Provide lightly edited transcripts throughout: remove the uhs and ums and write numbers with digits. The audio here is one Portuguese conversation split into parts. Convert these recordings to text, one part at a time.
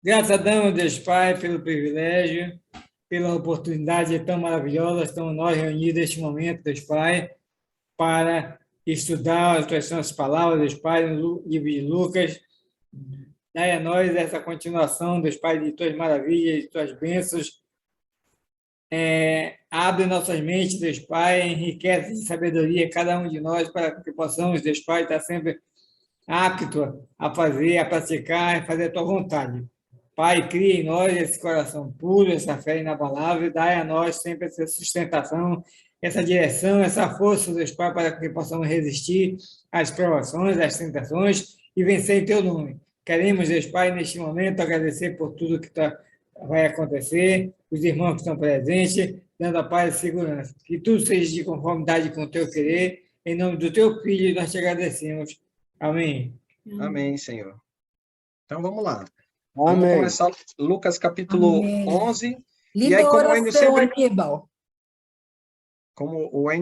Gratidão, Deus Pai, pelo privilégio, pela oportunidade tão maravilhosa. Estamos nós reunidos neste momento, Deus Pai, para estudar as tuas palavras, Deus Pai, no livro de Lucas. Dai a nós essa continuação, Deus Pai, de tuas maravilhas, de tuas bênçãos. Abre nossas mentes, Deus Pai, enriquece de sabedoria cada um de nós, para que possamos, Deus Pai, estar sempre apto a fazer, a praticar, a fazer a tua vontade. Pai, cria em nós esse coração puro, essa fé inabalável, e dai a nós sempre essa sustentação, essa direção, essa força, Deus Pai, para que possamos resistir às provações, às tentações e vencer em teu nome. Queremos, Deus Pai, neste momento, agradecer por tudo que vai acontecer, os irmãos que estão presentes, dando a paz e segurança. Que tudo seja de conformidade com o teu querer. Em nome do teu Filho, nós te agradecemos. Amém. Amém, Senhor. Então, vamos lá. Vamos Amém. começar Lucas capítulo Amém. 11. Linda E aí, como o Enio oração, sempre, Aníbal. como o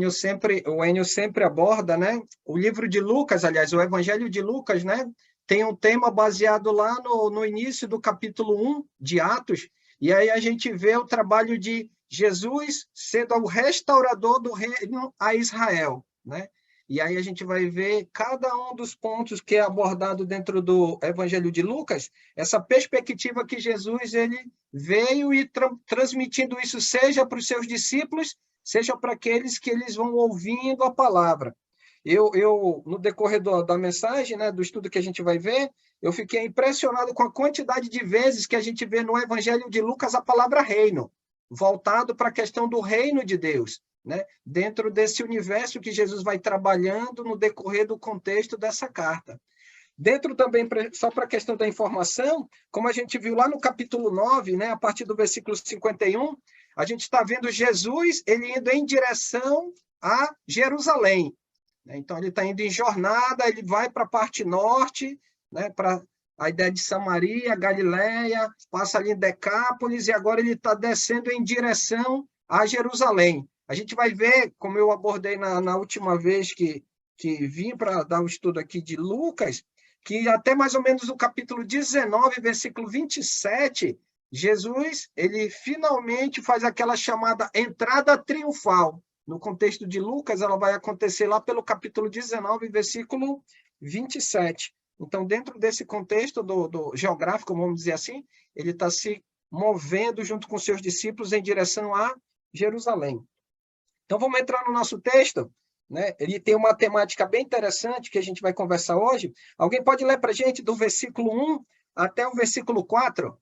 Enio sempre aborda, né? O livro de Lucas, aliás, o Evangelho de Lucas, né? Tem um tema baseado lá no início do capítulo 1 de Atos, e aí a gente vê o trabalho de Jesus sendo o restaurador do reino a Israel, né? E aí a gente vai ver cada um dos pontos que é abordado dentro do Evangelho de Lucas, essa perspectiva que Jesus ele veio e transmitindo isso, seja para os seus discípulos, seja para aqueles que eles vão ouvindo a palavra. No decorrer da mensagem, né, do estudo que a gente vai ver, eu fiquei impressionado com a quantidade de vezes que a gente vê no Evangelho de Lucas a palavra reino, voltado para a questão do reino de Deus, né, dentro desse universo que Jesus vai trabalhando no decorrer do contexto dessa carta. Dentro também, só para a questão da informação, como a gente viu lá no capítulo 9, né, a partir do versículo 51, a gente está vendo Jesus ele indo em direção a Jerusalém. Então, ele está indo em jornada, ele vai para a parte norte, né, para a ideia de Samaria, Galileia, passa ali em Decápolis, e agora ele está descendo em direção a Jerusalém. A gente vai ver, como eu abordei na última vez que vim para dar o estudo aqui de Lucas, que até mais ou menos o capítulo 19, versículo 27, Jesus, ele finalmente faz aquela chamada entrada triunfal. No contexto de Lucas, ela vai acontecer lá pelo capítulo 19, versículo 27. Então, dentro desse contexto do geográfico, vamos dizer assim, ele está se movendo junto com seus discípulos em direção a Jerusalém. Então, vamos entrar no nosso texto, né? Ele tem uma temática bem interessante que a gente vai conversar hoje. Alguém pode ler para a gente do versículo 1 até o versículo 4?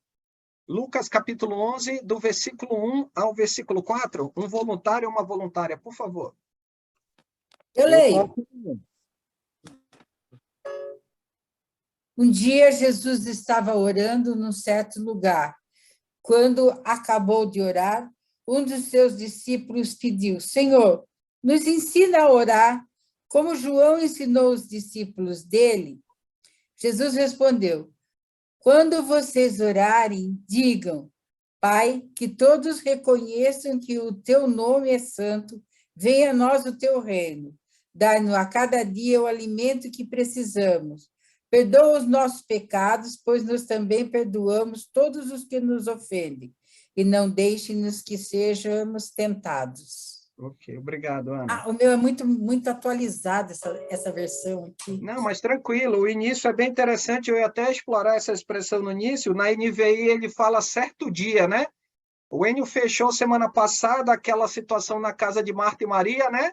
Lucas, capítulo 11, do versículo 1 ao versículo 4. Um voluntário ou uma voluntária, por favor. Eu leio. Um dia Jesus estava orando num certo lugar. Quando acabou de orar, um dos seus discípulos pediu: Senhor, nos ensina a orar, como João ensinou os discípulos dele. Jesus respondeu: Quando vocês orarem, digam: Pai, que todos reconheçam que o teu nome é santo, venha a nós o teu reino. Dai-nos a cada dia o alimento que precisamos. Perdoa os nossos pecados, pois nós também perdoamos todos os que nos ofendem. E não deixe-nos que sejamos tentados. Ok, obrigado, Ana. O meu é muito atualizado, essa versão aqui. Não, mas tranquilo, o início é bem interessante, eu ia até explorar essa expressão no início. Na NVI ele fala certo dia, né? O Enio fechou semana passada aquela situação na casa de Marta e Maria, né?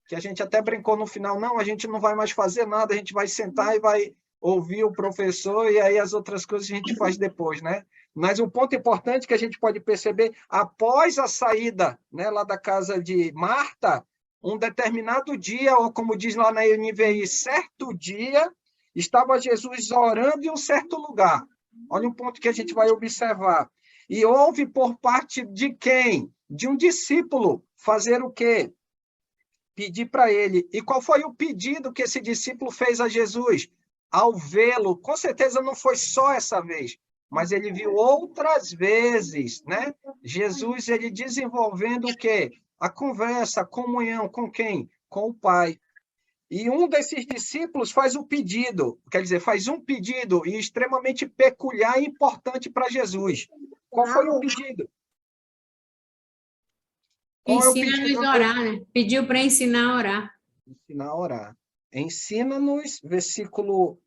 Que a gente até brincou no final, não, a gente não vai mais fazer nada, a gente vai sentar e vai ouvir o professor e aí as outras coisas a gente faz depois, né? Mas um ponto importante que a gente pode perceber, após a saída, né, lá da casa de Marta, um determinado dia, ou como diz lá na NVI, certo dia, estava Jesus orando em um certo lugar. Olha um ponto que a gente vai observar. E houve por parte de quem? De um discípulo fazer o quê? Pedir para ele. E qual foi o pedido que esse discípulo fez a Jesus? Ao vê-lo, com certeza não foi só essa vez, mas ele viu outras vezes, né? Jesus, ele desenvolvendo o quê? A conversa, a comunhão com quem? Com o Pai. E um desses discípulos faz o pedido, quer dizer, faz um pedido extremamente peculiar e importante para Jesus. Qual foi o pedido? Qual é o Ensina-nos pedido? a orar, né? Pediu para ensinar a orar. Ensinar a orar. Ensina-nos, versículo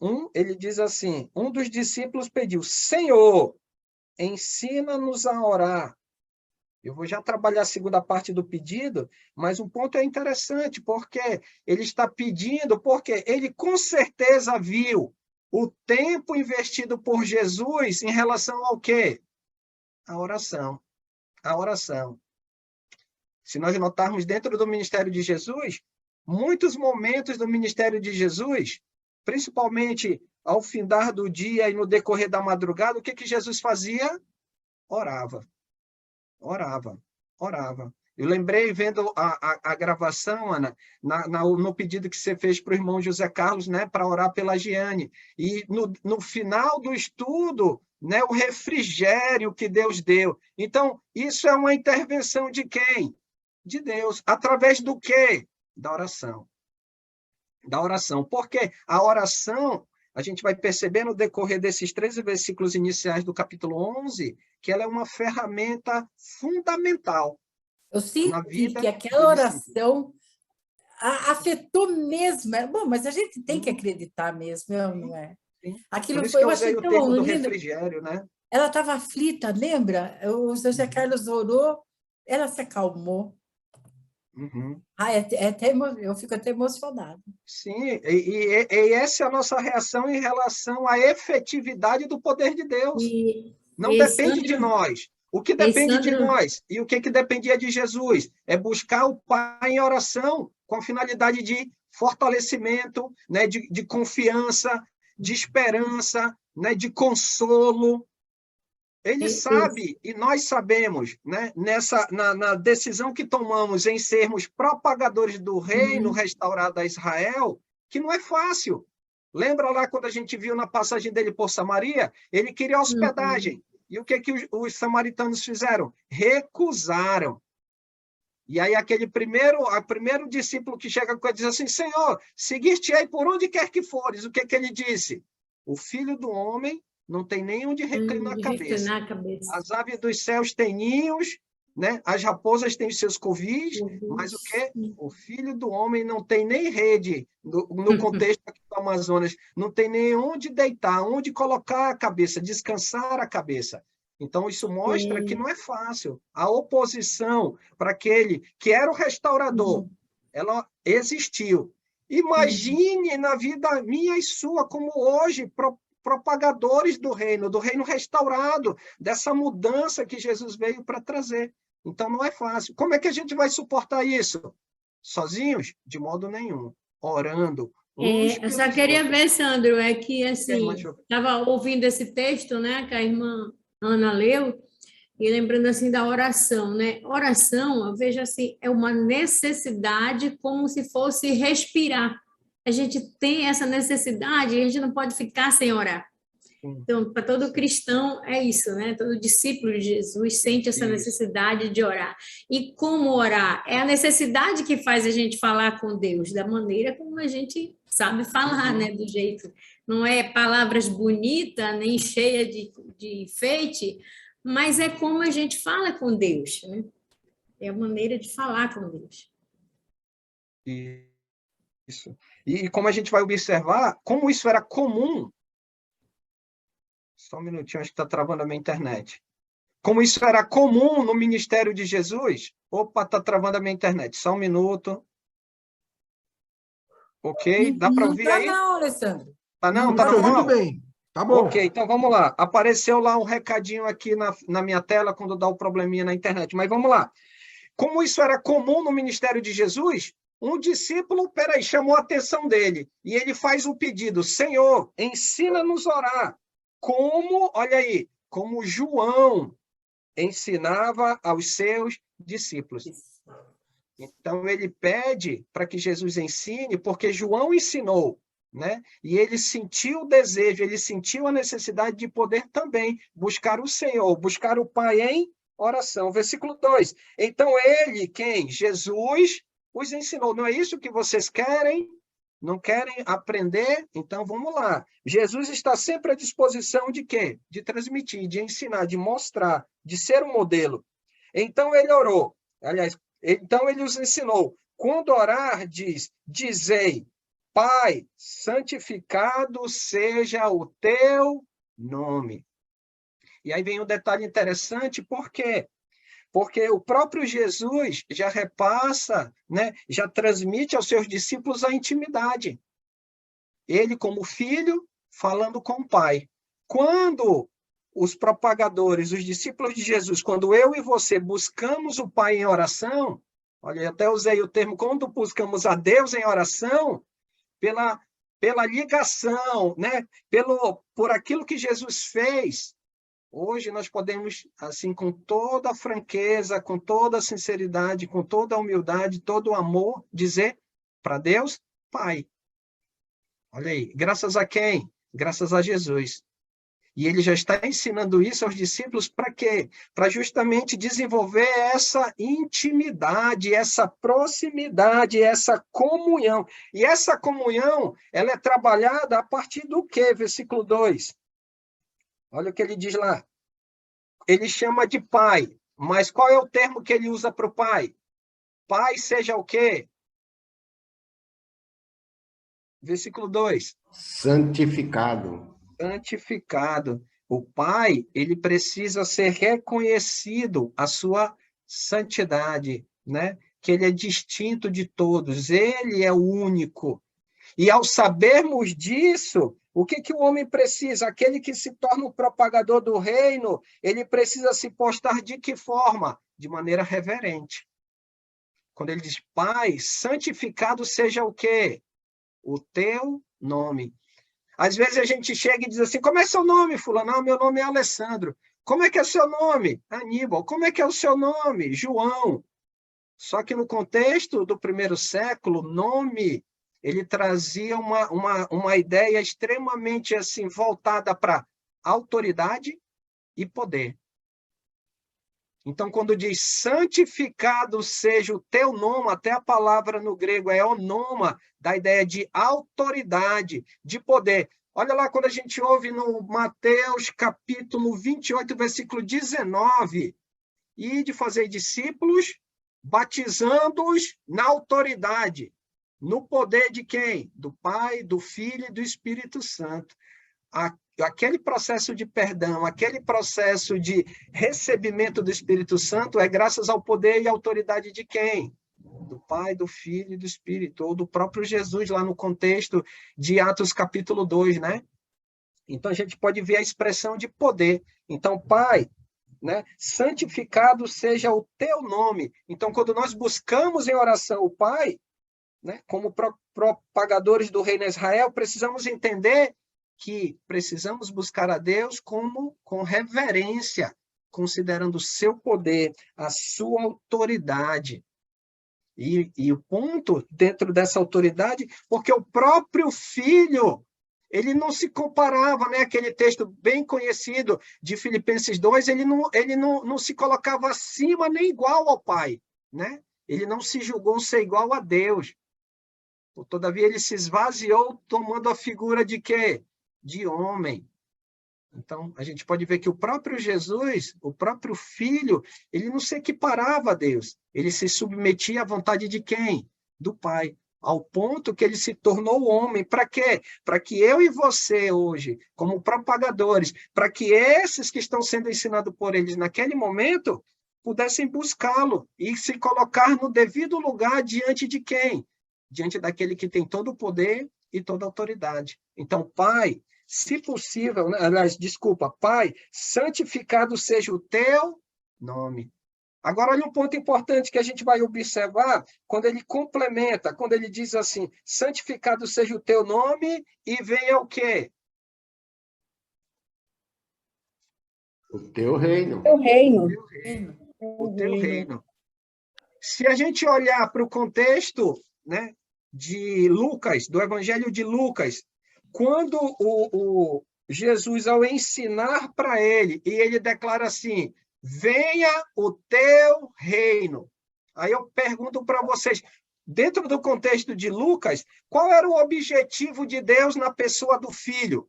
1, ele diz assim, um dos discípulos pediu, Senhor, ensina-nos a orar. Eu vou já trabalhar a segunda parte do pedido, mas um ponto é interessante, porque ele está pedindo, porque ele com certeza viu o tempo investido por Jesus em relação ao quê? A oração. A oração. Se nós notarmos dentro do ministério de Jesus, muitos momentos do ministério de Jesus, principalmente ao findar do dia e no decorrer da madrugada, o que Jesus fazia? Orava. Orava, orava. Eu lembrei, vendo a gravação, Ana, no pedido que você fez para o irmão José Carlos, né, para orar pela Giane. E no final do estudo, né, o refrigério que Deus deu. Então, isso é uma intervenção de quem? De Deus. Através do quê? Da oração. Da oração. Porque a oração, a gente vai perceber no decorrer desses 13 versículos iniciais do capítulo 11, que ela é uma ferramenta fundamental Eu na senti vida que aquela do discípulo. oração afetou mesmo. Bom, mas a gente tem que acreditar mesmo, não é? Sim. Aquilo Por isso foi, que eu eu usei achei o tão termo do lindo. refrigério, né? Ela estava aflita, lembra? O José Carlos orou, ela se acalmou. Uhum. Eu fico até emocionada. Sim, e essa é a nossa reação em relação à efetividade do poder de Deus. Não depende de nós. O que depende de nós e o que dependia de Jesus é buscar o Pai em oração com a finalidade de fortalecimento, né, de confiança, de esperança, né, de consolo. Ele sabe, e nós sabemos, né, na decisão que tomamos em sermos propagadores do reino restaurado a Israel, que não é fácil. Lembra lá quando a gente viu na passagem dele por Samaria? Ele queria hospedagem. E o que os samaritanos fizeram? Recusaram. E aí aquele primeiro discípulo que chega com ele diz assim, Senhor, seguir-te-ei por onde quer que fores. O que ele disse? O Filho do Homem não tem nem onde reclinar a cabeça. As aves dos céus têm ninhos, né? As raposas têm os seus covis, mas o quê? O Filho do Homem não tem nem rede, no contexto aqui do Amazonas, não tem nem onde deitar, onde colocar a cabeça, descansar a cabeça. Então, isso mostra que não é fácil. A oposição para aquele que era o restaurador, ela existiu. Imagine na vida minha e sua, como hoje, propagadores do reino restaurado, dessa mudança que Jesus veio para trazer. Então, não é fácil. Como é que a gente vai suportar isso? Sozinhos? De modo nenhum. Orando. Eu só queria ver, Sandro, é que, assim, estava ouvindo esse texto, né, que a irmã Ana leu, e lembrando, assim, da oração, né? Oração, eu vejo, assim, é uma necessidade como se fosse respirar. A gente tem essa necessidade e a gente não pode ficar sem orar. Então, para todo cristão é isso, né? Todo discípulo de Jesus sente essa necessidade de orar. E como orar? É a necessidade que faz a gente falar com Deus, da maneira como a gente sabe falar, né? Do jeito. Não é palavras bonitas, nem cheia de enfeite, mas é como a gente fala com Deus, né? É a maneira de falar com Deus. Isso. E como a gente vai observar, como isso era comum. Só um minutinho, acho que está travando a minha internet. Como isso era comum no ministério de Jesus. Opa, está travando a minha internet. Só um minuto. Ok? Dá para ouvir aí? Não, Alessandro. Tá não? Tá ouvindo bem. Tá bom. Ok, então vamos lá. Apareceu lá um recadinho aqui na minha tela quando dá o probleminha na internet. Mas vamos lá. Como isso era comum no ministério de Jesus, um discípulo, chamou a atenção dele. E ele faz um pedido. Senhor, ensina-nos a orar. Olha aí, como João ensinava aos seus discípulos. Então, ele pede para que Jesus ensine, porque João ensinou, né? E ele sentiu o desejo, ele sentiu a necessidade de poder também buscar o Senhor, buscar o Pai em oração. Versículo 2. Então, ele, quem? Jesus, os ensinou. Não é isso que vocês querem? Não querem aprender? Então, vamos lá. Jesus está sempre à disposição de quê? De transmitir, de ensinar, de mostrar, de ser um modelo. Então, ele orou. Aliás, então ele os ensinou. Quando orar, dizei, Pai, santificado seja o teu nome. E aí vem um detalhe interessante, por quê? Porque o próprio Jesus já repassa, né, já transmite aos seus discípulos a intimidade. Ele, como filho, falando com o Pai. Quando os propagadores, os discípulos de Jesus, quando eu e você buscamos o Pai em oração, olha, eu até usei o termo, quando buscamos a Deus em oração, pela ligação, né, por aquilo que Jesus fez, hoje nós podemos, assim, com toda a franqueza, com toda a sinceridade, com toda a humildade, todo o amor, dizer para Deus, Pai. Olha aí, graças a quem? Graças a Jesus. E ele já está ensinando isso aos discípulos para quê? Para justamente desenvolver essa intimidade, essa proximidade, essa comunhão. E essa comunhão, ela é trabalhada a partir do quê? Versículo 2. Olha o que ele diz lá. Ele chama de pai, mas qual é o termo que ele usa para o pai? Pai seja o quê? Versículo 2. Santificado. Santificado. O pai, ele precisa ser reconhecido a sua santidade, né? Que ele é distinto de todos, ele é o único. E ao sabermos disso, o que o homem precisa? Aquele que se torna um propagador do reino, ele precisa se postar de que forma? De maneira reverente. Quando ele diz, Pai, santificado seja o quê? O teu nome. Às vezes a gente chega e diz assim, como é seu nome, fulano? Não, meu nome é Alessandro. Como é que é seu nome? Aníbal. Como é que é o seu nome? João. Só que no contexto do primeiro século, nome, ele trazia uma ideia extremamente assim, voltada para autoridade e poder. Então, quando diz santificado seja o teu nome, até a palavra no grego é onoma, da ideia de autoridade, de poder. Olha lá quando a gente ouve no Mateus capítulo 28, versículo 19, e de fazer discípulos, batizando-os na autoridade, no poder de quem? Do Pai, do Filho e do Espírito Santo. Aquele processo de perdão, aquele processo de recebimento do Espírito Santo é graças ao poder e autoridade de quem? Do Pai, do Filho e do Espírito, ou do próprio Jesus, lá no contexto de Atos capítulo 2, né? Então, a gente pode ver a expressão de poder. Então, Pai, né? Santificado seja o teu nome. Então, quando nós buscamos em oração o Pai, né? Como propagadores do reino de Israel, precisamos entender que precisamos buscar a Deus com reverência, considerando o seu poder, a sua autoridade. E o ponto dentro dessa autoridade, porque o próprio Filho, ele não se comparava, né? Aquele texto bem conhecido de Filipenses 2, ele não se colocava acima nem igual ao Pai, né? Ele não se julgou ser igual a Deus. Todavia, ele se esvaziou tomando a figura de quê? De homem. Então, a gente pode ver que o próprio Jesus, o próprio Filho, ele não se equiparava a Deus. Ele se submetia à vontade de quem? Do Pai. Ao ponto que ele se tornou homem. Para quê? Para que eu e você hoje, como propagadores, para que esses que estão sendo ensinados por eles naquele momento, pudessem buscá-lo e se colocar no devido lugar diante de quem? Diante daquele que tem todo o poder e toda a autoridade. Então, Pai, se possível, aliás, desculpa, Pai, santificado seja o teu nome. Agora, olha um ponto importante que a gente vai observar quando ele complementa, quando ele diz assim, santificado seja o teu nome e venha o quê? O teu reino. O teu reino. O teu reino. Se a gente olhar para o contexto, né, de Lucas, do Evangelho de Lucas, quando o Jesus, ao ensinar para ele, e ele declara assim, venha o teu reino. Aí eu pergunto para vocês, dentro do contexto de Lucas, qual era o objetivo de Deus na pessoa do Filho?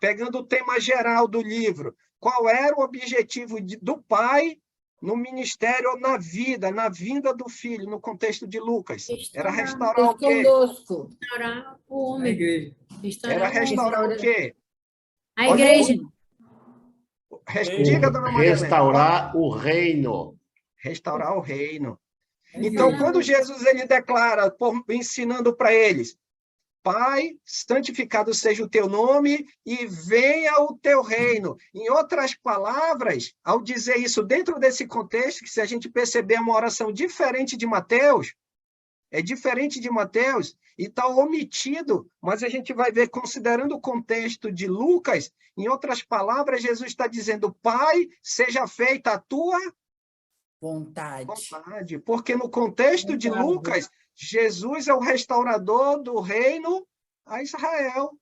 Pegando o tema geral do livro, qual era o objetivo do Pai no ministério ou na vida, na vinda do Filho, no contexto de Lucas? Era restaurar o quê? Conosco. Restaurar o A homem. igreja. Era restaurar o quê? A igreja. Diga, dona Maria Helena. Restaurar o reino. Restaurar o reino. A Então, igreja. quando Jesus ele declara, ensinando para eles, Pai, santificado seja o teu nome e venha o teu reino. Em outras palavras, ao dizer isso dentro desse contexto, que se a gente perceber é uma oração diferente de Mateus, é diferente de Mateus e está omitido, mas a gente vai ver, considerando o contexto de Lucas, em outras palavras, Jesus está dizendo, Pai, seja feita a tua Vontade. porque no contexto de Lucas, Jesus é o restaurador do reino a Israel.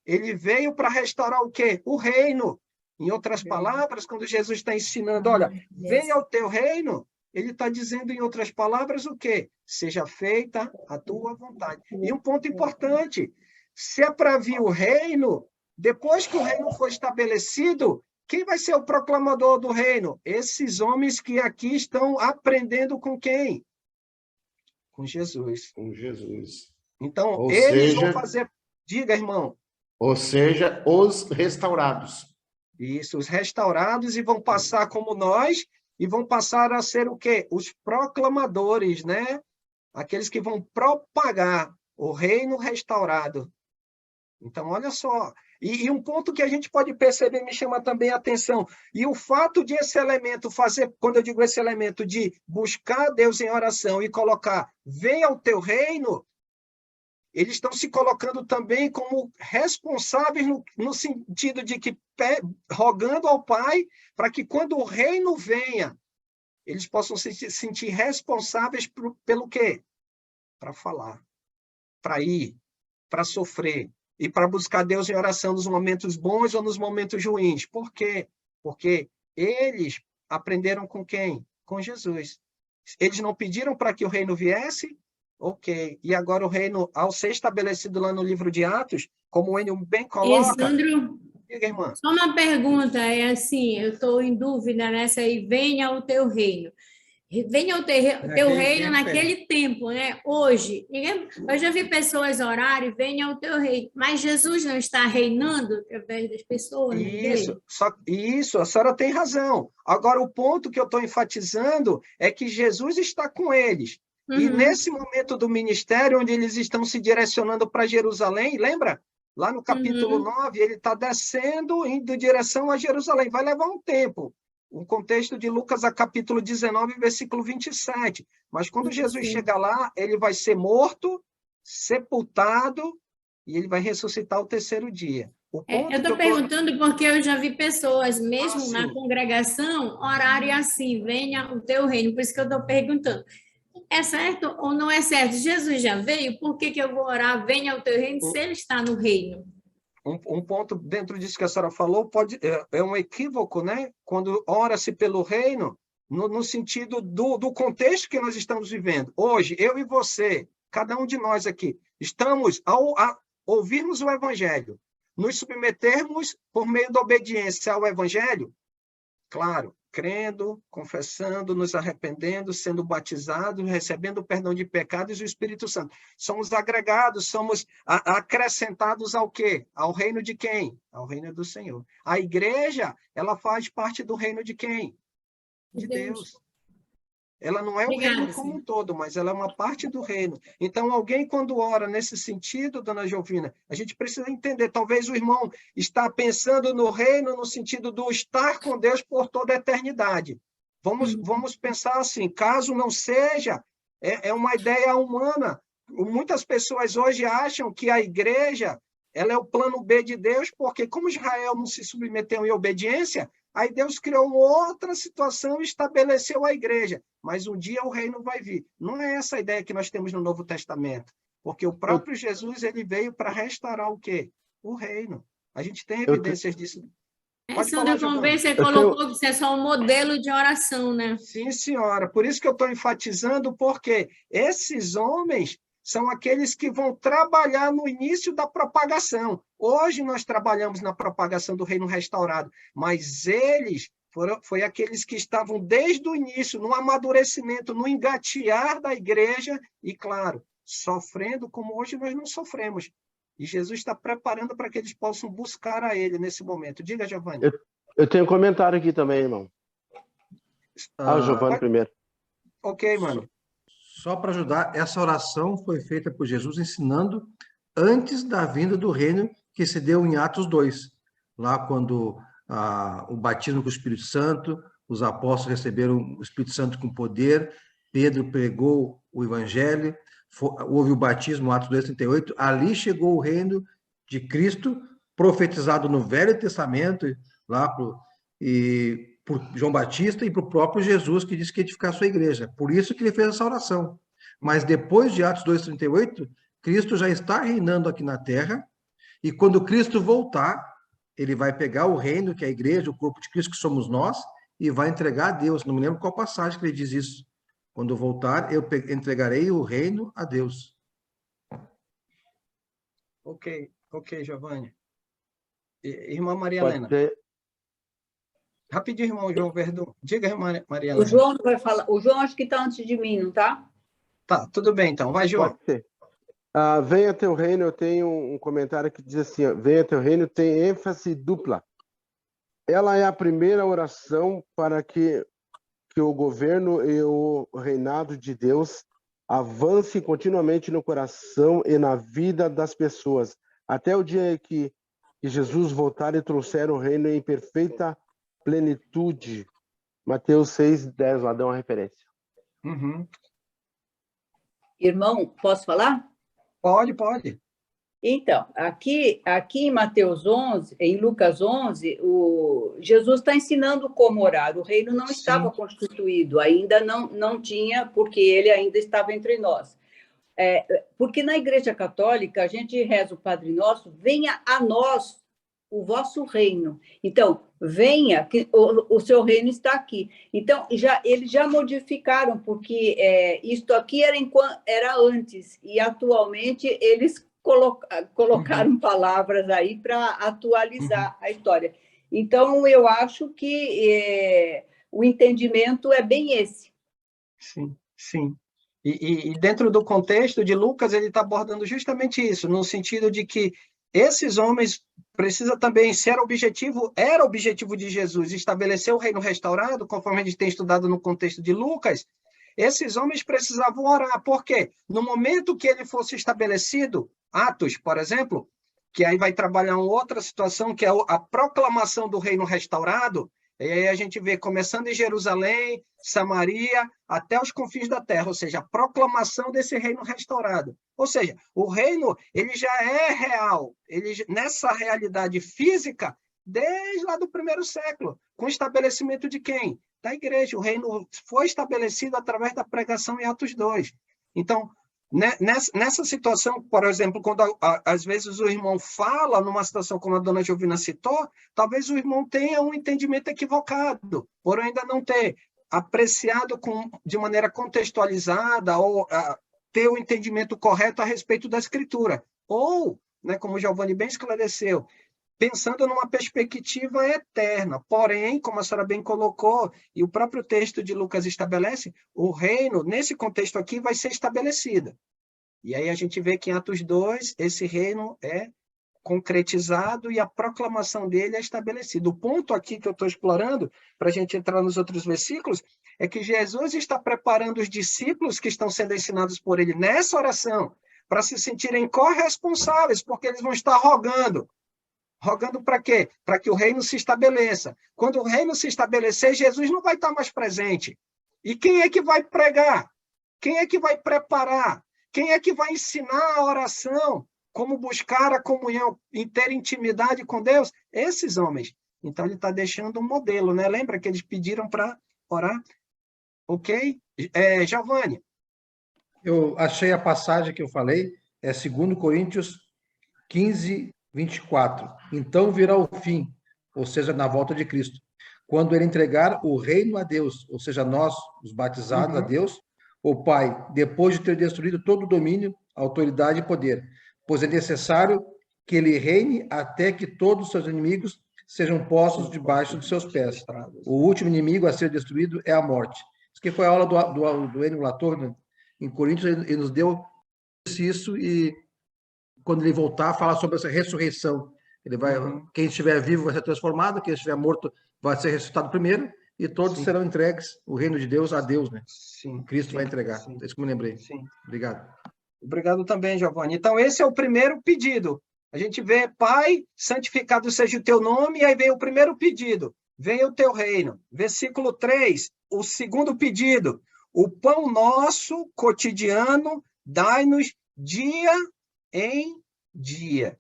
Ele veio para restaurar o quê? O reino. Em outras palavras, quando Jesus está ensinando, olha, venha o teu reino, ele está dizendo, em outras palavras, o quê? Seja feita a tua vontade. E um ponto importante, se é para vir o reino, depois que o reino for estabelecido, quem vai ser o proclamador do reino? Esses homens que aqui estão aprendendo com quem? Com Jesus. Com Jesus. Então, Ou eles seja, vão fazer... Diga, irmão. Ou seja, os restaurados. Isso, os restaurados, e vão passar como nós, e vão passar a ser o quê? Os proclamadores, né? Aqueles que vão propagar o reino restaurado. Então, olha só. E um ponto que a gente pode perceber, me chama também a atenção, e o fato de esse elemento fazer, quando eu digo esse elemento de buscar Deus em oração e colocar, venha o teu reino, eles estão se colocando também como responsáveis no sentido de que, rogando ao Pai, para que quando o reino venha, eles possam se sentir responsáveis pelo quê? Para falar, para ir, para sofrer, e para buscar Deus em oração nos momentos bons ou nos momentos ruins. Por quê? Porque eles aprenderam com quem? Com Jesus. Eles não pediram para que o reino viesse? Ok. E agora o reino, ao ser estabelecido lá no livro de Atos, como o Enio bem coloca... Sandro, diga, irmã. só uma pergunta, é assim, eu estou em dúvida nessa aí, venha o teu reino. Venha o teu reino naquele tempo, né? Hoje. Eu já vi pessoas orarem, venha o teu reino. Mas Jesus não está reinando através das pessoas. Isso, a senhora tem razão. Agora, o ponto que eu estou enfatizando é que Jesus está com eles. Uhum. E nesse momento do ministério, onde eles estão se direcionando para Jerusalém, lembra? Lá no capítulo 9, ele está descendo, indo em direção a Jerusalém. Vai levar um tempo. Um contexto de Lucas, a capítulo 19, versículo 27. Mas quando Jesus chega lá, ele vai ser morto, sepultado, e ele vai ressuscitar o terceiro dia. Eu estou perguntando porque eu já vi pessoas, mesmo na congregação, orarem assim, venha o teu reino. Por isso que eu estou perguntando. É certo ou não é certo? Jesus já veio, por que eu vou orar, venha o teu reino, se ele está no reino? Um ponto dentro disso que a senhora falou é um equívoco, né? Quando ora-se pelo reino, no sentido do contexto que nós estamos vivendo. Hoje, eu e você, cada um de nós aqui, estamos, ao ouvirmos o Evangelho, nos submetermos por meio da obediência ao Evangelho, claro, crendo, confessando, nos arrependendo, sendo batizados, recebendo o perdão de pecados e o Espírito Santo. Somos agregados, somos acrescentados ao quê? Ao reino de quem? Ao reino do Senhor. A igreja, ela faz parte do reino de quem? De Deus. Ela não é o reino como um todo, mas ela é uma parte do reino. Então, alguém quando ora nesse sentido, dona Jovina, a gente precisa entender, talvez o irmão está pensando no reino no sentido do estar com Deus por toda a eternidade. Vamos pensar assim, caso não seja, é uma ideia humana. Muitas pessoas hoje acham que a igreja ela é o plano B de Deus, porque como Israel não se submeteu em obediência, aí Deus criou uma outra situação e estabeleceu a igreja. Mas um dia o reino vai vir. Não é essa a ideia que nós temos no Novo Testamento. Porque o próprio Jesus ele veio para restaurar o quê? O reino. A gente tem evidências disso. Pode Sandra, falar, como Giovana. bem você colocou que isso é só um modelo de oração, né? Sim, senhora. Por isso que eu estou enfatizando, porque esses homens são aqueles que vão trabalhar no início da propagação. Hoje nós trabalhamos na propagação do reino restaurado, mas eles foi aqueles que estavam desde o início, no amadurecimento, no engatear da igreja, e, claro, sofrendo como hoje nós não sofremos. E Jesus está preparando para que eles possam buscar a ele nesse momento. Diga, Giovanni. Eu tenho um comentário aqui também, irmão. O Giovanni primeiro. Ok, mano. Só para ajudar, essa oração foi feita por Jesus ensinando antes da vinda do reino, que se deu em Atos 2, lá quando o batismo com o Espírito Santo, os apóstolos receberam o Espírito Santo com poder, Pedro pregou o evangelho, houve o batismo, Atos 2:38, ali chegou o reino de Cristo, profetizado no Velho Testamento, lá por João Batista e para o próprio Jesus, que disse que ia edificar a sua igreja. Por isso que ele fez essa oração. Mas depois de Atos 2:38, Cristo já está reinando aqui na terra, e quando Cristo voltar, ele vai pegar o reino, que é a igreja, o corpo de Cristo, que somos nós, e vai entregar a Deus. Não me lembro qual passagem que ele diz isso. Quando eu voltar, eu entregarei o reino a Deus. Ok, Giovanni. Irmã Maria Pode Helena. ser. Rapidinho, irmão João Verdun. Diga, irmã Maria O Helena. João não vai falar. O João acho que está antes de mim, não tá? Tá, tudo bem, então. Vai, João. Pode ser. Venha teu reino, eu tenho um comentário que diz assim, ó, venha teu reino tem ênfase dupla. Ela é a primeira oração para que o governo e o reinado de Deus avance continuamente no coração e na vida das pessoas, até o dia que Jesus voltar e trouxer o reino em perfeita plenitude. Mateus 6:10, lá dá uma referência. Uhum. Irmão, posso falar? Pode. Então, aqui em Mateus 11, em Lucas 11, Jesus está ensinando como orar. O reino não estava constituído, ainda não tinha, porque ele ainda estava entre nós. Porque na Igreja Católica, a gente reza o Padre Nosso, venha a nós o vosso reino. Então, venha, que o seu reino está aqui. Então, eles já modificaram, porque isto aqui era antes, e atualmente eles colocaram palavras aí para atualizar a história. Então, eu acho que o entendimento é bem esse. Sim. E dentro do contexto de Lucas, ele está abordando justamente isso, no sentido de que esses homens precisam também ser era objetivo de Jesus, estabelecer o reino restaurado, conforme a gente tem estudado no contexto de Lucas. Esses homens precisavam orar, porque no momento que ele fosse estabelecido, Atos, por exemplo, que aí vai trabalhar uma outra situação, que é a proclamação do reino restaurado, e aí a gente vê começando em Jerusalém, Samaria, até os confins da terra, ou seja, a proclamação desse reino restaurado. Ou seja, o reino ele já é real, nessa realidade física, desde lá do primeiro século, com o estabelecimento de quem? Da igreja. O reino foi estabelecido através da pregação em Atos 2. Então, nessa situação, por exemplo, quando às vezes o irmão fala numa situação como a dona Giovina citou, talvez o irmão tenha um entendimento equivocado, por ainda não ter apreciado de maneira contextualizada ou ter o entendimento correto a respeito da Escritura. Ou, como o Giovanni bem esclareceu, pensando numa perspectiva eterna. Porém, como a senhora bem colocou, e o próprio texto de Lucas estabelece, o reino, nesse contexto aqui, vai ser estabelecido. E aí a gente vê que em Atos 2, esse reino é concretizado e a proclamação dele é estabelecida. O ponto aqui que eu estou explorando, para a gente entrar nos outros versículos, é que Jesus está preparando os discípulos que estão sendo ensinados por ele nessa oração para se sentirem corresponsáveis, porque eles vão estar rogando. Rogando para quê? Para que o reino se estabeleça. Quando o reino se estabelecer, Jesus não vai estar mais presente. E quem é que vai pregar? Quem é que vai preparar? Quem é que vai ensinar a oração? Como buscar a comunhão e ter intimidade com Deus? Esses homens. Então, ele está deixando um modelo, né? Lembra que eles pediram para orar? Ok? Giovanni. Eu achei a passagem que eu falei, é 2 Coríntios 15, 24. Então virá o fim. ou seja, na volta de Cristo. Quando ele entregar o reino a Deus, ou seja, nós, os batizados a Deus, o Pai, depois de ter destruído todo o domínio, autoridade e poder, pois é necessário que ele reine até que todos os seus inimigos sejam postos debaixo dos seus pés. O último inimigo a ser destruído é a morte. Isso que foi a aula do Ennio Latorre, em Coríntios, ele nos deu isso, e quando ele voltar, falar sobre essa ressurreição. Ele vai, quem estiver vivo vai ser transformado, quem estiver morto vai ser ressuscitado primeiro, e todos serão entregues o reino de Deus a Deus, né? Sim. Cristo vai entregar. É isso que me lembrei. Sim. Obrigado. Obrigado também, Giovanni. Então, esse é o primeiro pedido. A gente vê, Pai, santificado seja o teu nome, e aí vem o primeiro pedido. Venha o teu reino. Versículo 3, o segundo pedido. O pão nosso cotidiano, dai-nos dia em dia.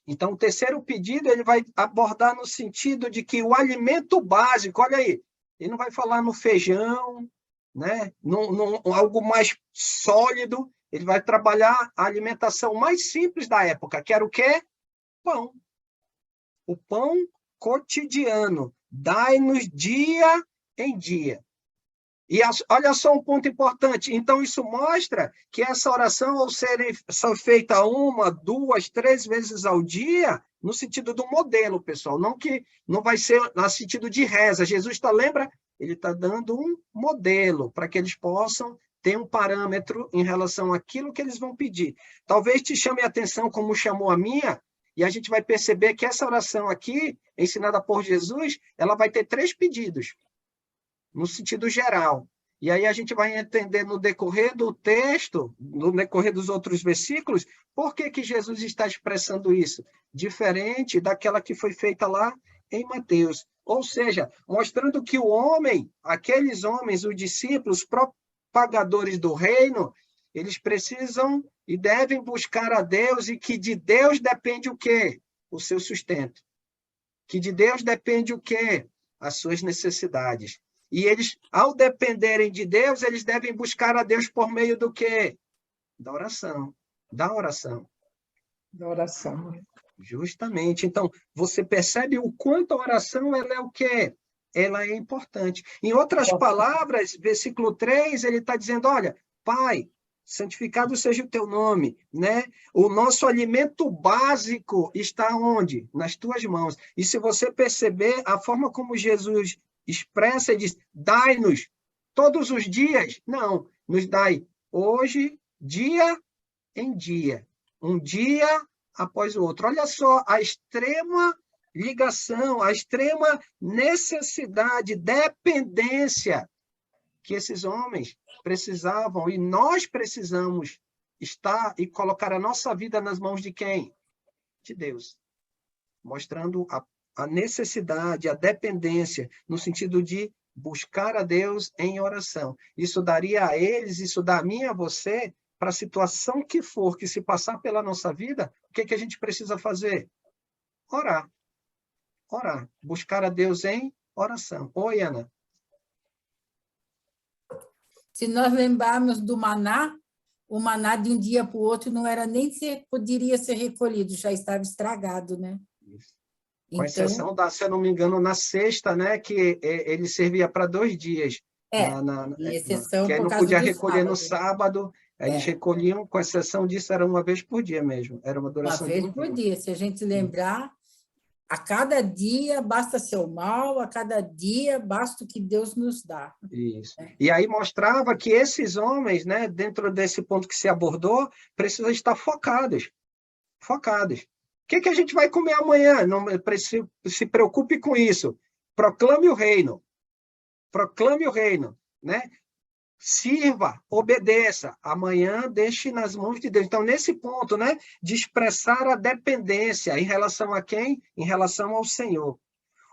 Então, o terceiro pedido, ele vai abordar no sentido de que o alimento básico, olha aí, ele não vai falar no feijão, né? Algo mais sólido, ele vai trabalhar a alimentação mais simples da época, que era o quê? Pão. O pão cotidiano, dai-nos dia em dia. E olha só um ponto importante. Então, isso mostra que essa oração, ao ser feita 1, 2, 3 vezes ao dia, no sentido do modelo, pessoal, não vai ser no sentido de reza. Jesus lembra? Ele está dando um modelo para que eles possam ter um parâmetro em relação àquilo que eles vão pedir. Talvez te chame a atenção como chamou a minha, e a gente vai perceber que essa oração aqui, ensinada por Jesus, ela vai ter 3 pedidos, no sentido geral. E aí a gente vai entender no decorrer do texto, no decorrer dos outros versículos, por que Jesus está expressando isso, diferente daquela que foi feita lá em Mateus. Ou seja, mostrando que o homem, aqueles homens, os discípulos, propagadores do reino, eles precisam e devem buscar a Deus, e que de Deus depende o quê? O seu sustento. Que de Deus depende o quê? As suas necessidades. E eles, ao dependerem de Deus, eles devem buscar a Deus por meio do quê? Da oração. Da oração. Da oração. Justamente. Então, você percebe o quanto a oração ela é o quê? Ela é importante. Em outras palavras, versículo 3, ele está dizendo, olha, Pai, santificado seja o teu nome, né? O nosso alimento básico está onde? Nas tuas mãos. E se você perceber a forma como Jesus expressa e diz, dai-nos todos os dias. Não, nos dai hoje, dia em dia. Um dia após o outro. Olha só a extrema ligação, a extrema necessidade, dependência que esses homens precisavam, e nós precisamos estar e colocar a nossa vida nas mãos de quem? De Deus. Mostrando a necessidade, a dependência, no sentido de buscar a Deus em oração. Isso daria a eles, isso dá a mim e a você, para a situação que for, que se passar pela nossa vida, o que a gente precisa fazer? Orar. Orar. Buscar a Deus em oração. Oi, Ana. Se nós lembrarmos do maná, o maná de um dia para o outro não era nem se poderia ser recolhido, já estava estragado, né? Com exceção da, se eu não me engano, na sexta, né, que ele servia para 2 dias. Exceção que aí por não causa podia do recolher sábado. no sábado, eles recolhiam, com exceção disso, era uma vez por dia mesmo. Era uma duração Uma vez de por um dia, se a gente lembrar, a cada dia basta seu mal, a cada dia basta o que Deus nos dá. Isso. E aí mostrava que esses homens, né, dentro desse ponto que se abordou, precisam estar focados. Focados. O que a gente vai comer amanhã? Não se preocupe com isso. Proclame o reino. Proclame o reino, né? Sirva, obedeça. Amanhã deixe nas mãos de Deus. Então, nesse ponto, né, de expressar a dependência em relação a quem? Em relação ao Senhor.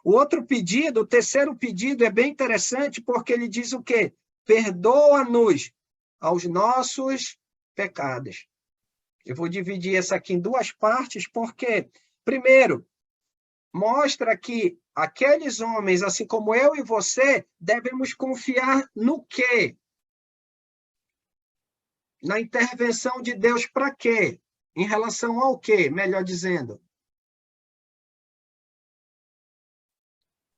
O outro pedido, o terceiro pedido, é bem interessante, porque ele diz o quê? Perdoa-nos aos nossos pecados. Eu vou dividir essa aqui em 2 partes, porque, primeiro, mostra que aqueles homens, assim como eu e você, devemos confiar no quê? Na intervenção de Deus para quê? Em relação ao quê, melhor dizendo?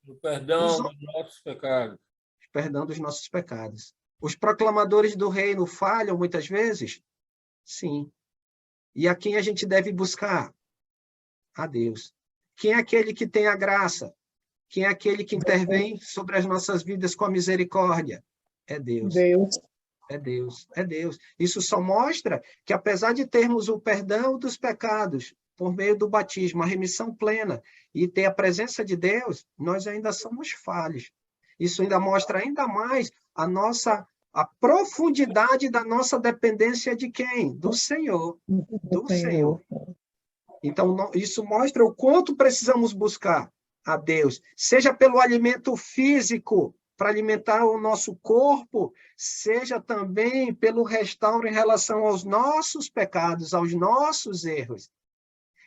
O perdão dos nossos pecados. Perdão dos nossos pecados. Os proclamadores do reino falham muitas vezes? Sim. E a quem a gente deve buscar? A Deus. Quem é aquele que tem a graça? Quem é aquele que intervém sobre as nossas vidas com a misericórdia? É Deus. É Deus. É Deus. Isso só mostra que, apesar de termos o perdão dos pecados por meio do batismo, a remissão plena, e ter a presença de Deus, nós ainda somos falhos. Isso ainda mostra ainda mais a profundidade da nossa dependência de quem? Do Senhor. Do Senhor. Então, isso mostra o quanto precisamos buscar a Deus, seja pelo alimento físico, para alimentar o nosso corpo, seja também pelo restauro em relação aos nossos pecados, aos nossos erros.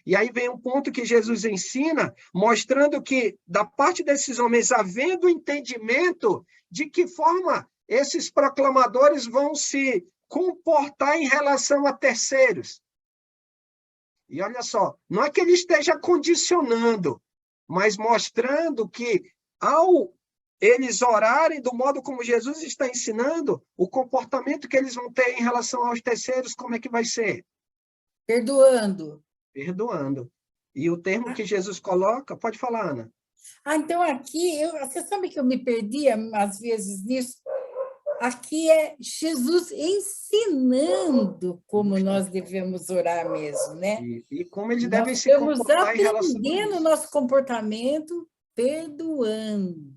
E aí vem um ponto que Jesus ensina, mostrando que, da parte desses homens, havendo entendimento de que forma esses proclamadores vão se comportar em relação a terceiros. E olha só, não é que ele esteja condicionando, mas mostrando que, ao eles orarem do modo como Jesus está ensinando, o comportamento que eles vão ter em relação aos terceiros, como é que vai ser? Perdoando. Perdoando. E o termo que Jesus coloca, pode falar, Ana. Então aqui, você sabe que eu me perdia às vezes nisso? Aqui é Jesus ensinando como nós devemos orar mesmo, né? E como eles devem se comportar em relação a isso. Estamos aprendendo o nosso comportamento perdoando.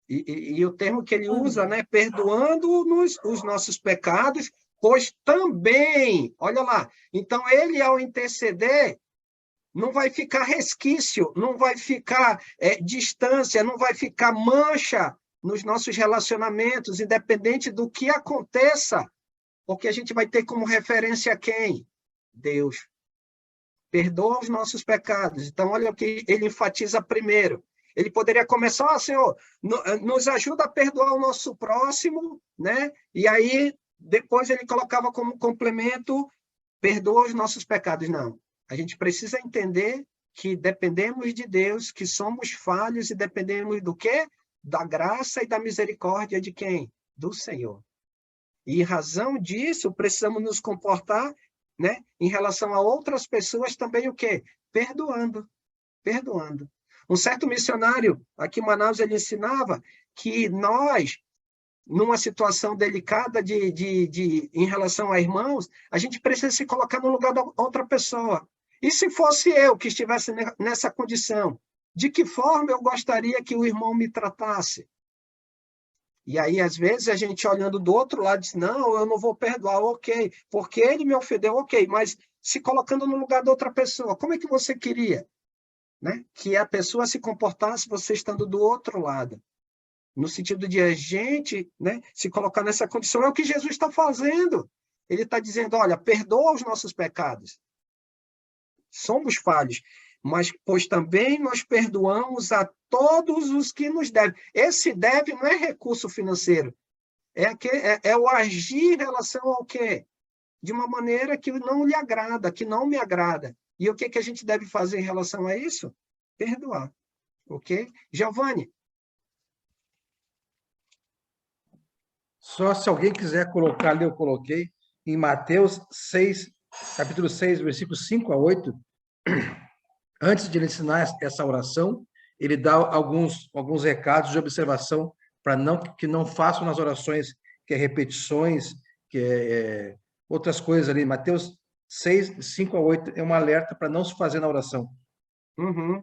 E o termo que ele usa, né? Perdoando-nos os nossos pecados, pois também, olha lá, então ele, ao interceder, não vai ficar resquício, não vai ficar distância, não vai ficar mancha nos nossos relacionamentos, independente do que aconteça, porque a gente vai ter como referência quem? Deus. Perdoa os nossos pecados. Então, olha o que ele enfatiza primeiro. Ele poderia começar, Senhor, nos ajuda a perdoar o nosso próximo, né? E aí, depois ele colocava como complemento, perdoa os nossos pecados. Não. A gente precisa entender que dependemos de Deus, que somos falhos e dependemos do quê? Da graça e da misericórdia de quem? Do Senhor. E em razão disso, precisamos nos comportar, né? Em relação a outras pessoas também o quê? Perdoando. Perdoando. Um certo missionário aqui em Manaus, ele ensinava que nós, numa situação delicada em relação a irmãos, a gente precisa se colocar no lugar da outra pessoa. E se fosse eu que estivesse nessa condição, de que forma eu gostaria que o irmão me tratasse? E aí, às vezes, a gente olhando do outro lado, diz, não, eu não vou perdoar, ok, porque ele me ofendeu, ok, mas se colocando no lugar da outra pessoa, como é que você queria? Né? Que a pessoa se comportasse você estando do outro lado. No sentido de a gente, né, se colocar nessa condição, é o que Jesus está fazendo. Ele está dizendo, olha, perdoa os nossos pecados. Somos falhos, mas pois também nós perdoamos a todos os que nos devem. Esse deve não é recurso financeiro, é o agir em relação ao quê? De uma maneira que não lhe agrada, que não me agrada. E o que a gente deve fazer em relação a isso? Perdoar. Ok? Giovanni? Só se alguém quiser colocar ali, eu coloquei, em Mateus 6, capítulo 6, versículos 5 a 8, antes de ele ensinar essa oração, ele dá alguns recados de observação para que não façam nas orações, que é repetições, que é outras coisas ali. Mateus 6, 5 a 8 é um alerta para não se fazer na oração. Uhum.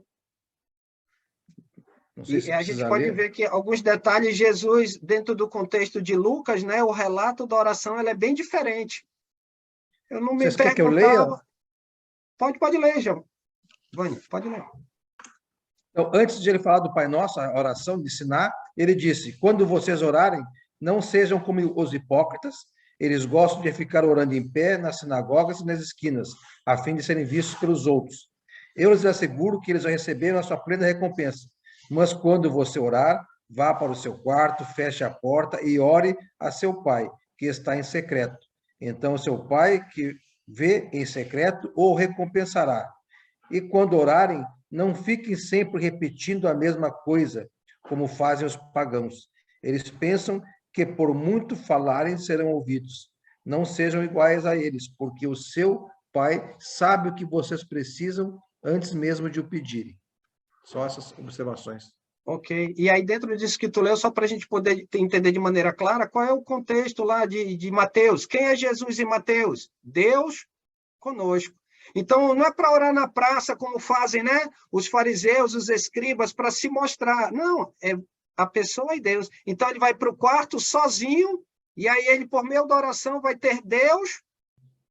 Se e a gente pode ver que alguns detalhes, Jesus, dentro do contexto de Lucas, né, o relato da oração ela é bem diferente. Eu não me Vocês querem que eu leia? Pode ler, Giovanni, pode ler. Então, antes de ele falar do Pai Nosso, a oração, de ensinar, ele disse, quando vocês orarem, não sejam como os hipócritas, eles gostam de ficar orando em pé nas sinagogas e nas esquinas, a fim de serem vistos pelos outros. Eu lhes asseguro que eles vão receber a sua plena recompensa. Mas quando você orar, vá para o seu quarto, feche a porta e ore a seu pai, que está em secreto. Então, seu pai, que vê em secreto, o recompensará. E quando orarem, Não fiquem sempre repetindo a mesma coisa, como fazem os pagãos. Eles pensam que por muito falarem serão ouvidos. Não sejam iguais a eles, porque o seu Pai sabe o que vocês precisam antes mesmo de o pedirem. Só essas observações. Ok. E aí, dentro disso que tu leu, só para a gente poder entender de maneira clara, qual é o contexto lá de Mateus? Quem é Jesus em Mateus? Deus conosco. Então, não é para orar na praça, como fazem, né? Os fariseus, os escribas, para se mostrar. Não, é a pessoa e Deus. Então, ele vai para o quarto sozinho, e aí ele, por meio da oração, vai ter Deus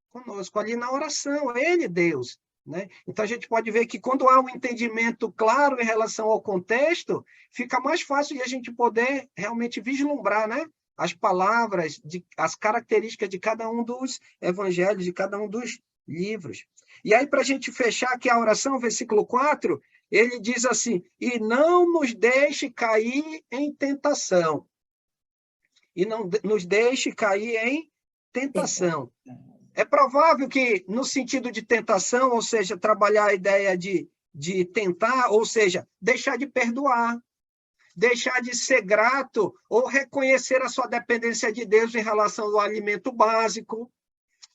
conosco, ali na oração, ele, Deus. Né? Então, a gente pode ver que quando há um entendimento claro em relação ao contexto, fica mais fácil de a gente poder realmente vislumbrar, né? As palavras, as características de cada um dos evangelhos, de cada um dos livros. E aí, para a gente fechar aqui a oração, versículo 4, ele diz assim, e não nos deixe cair em tentação. E não nos deixe cair em tentação. É provável que, no sentido de tentação, ou seja, trabalhar a ideia de tentar, ou seja, deixar de perdoar, deixar de ser grato ou reconhecer a sua dependência de Deus em relação ao alimento básico.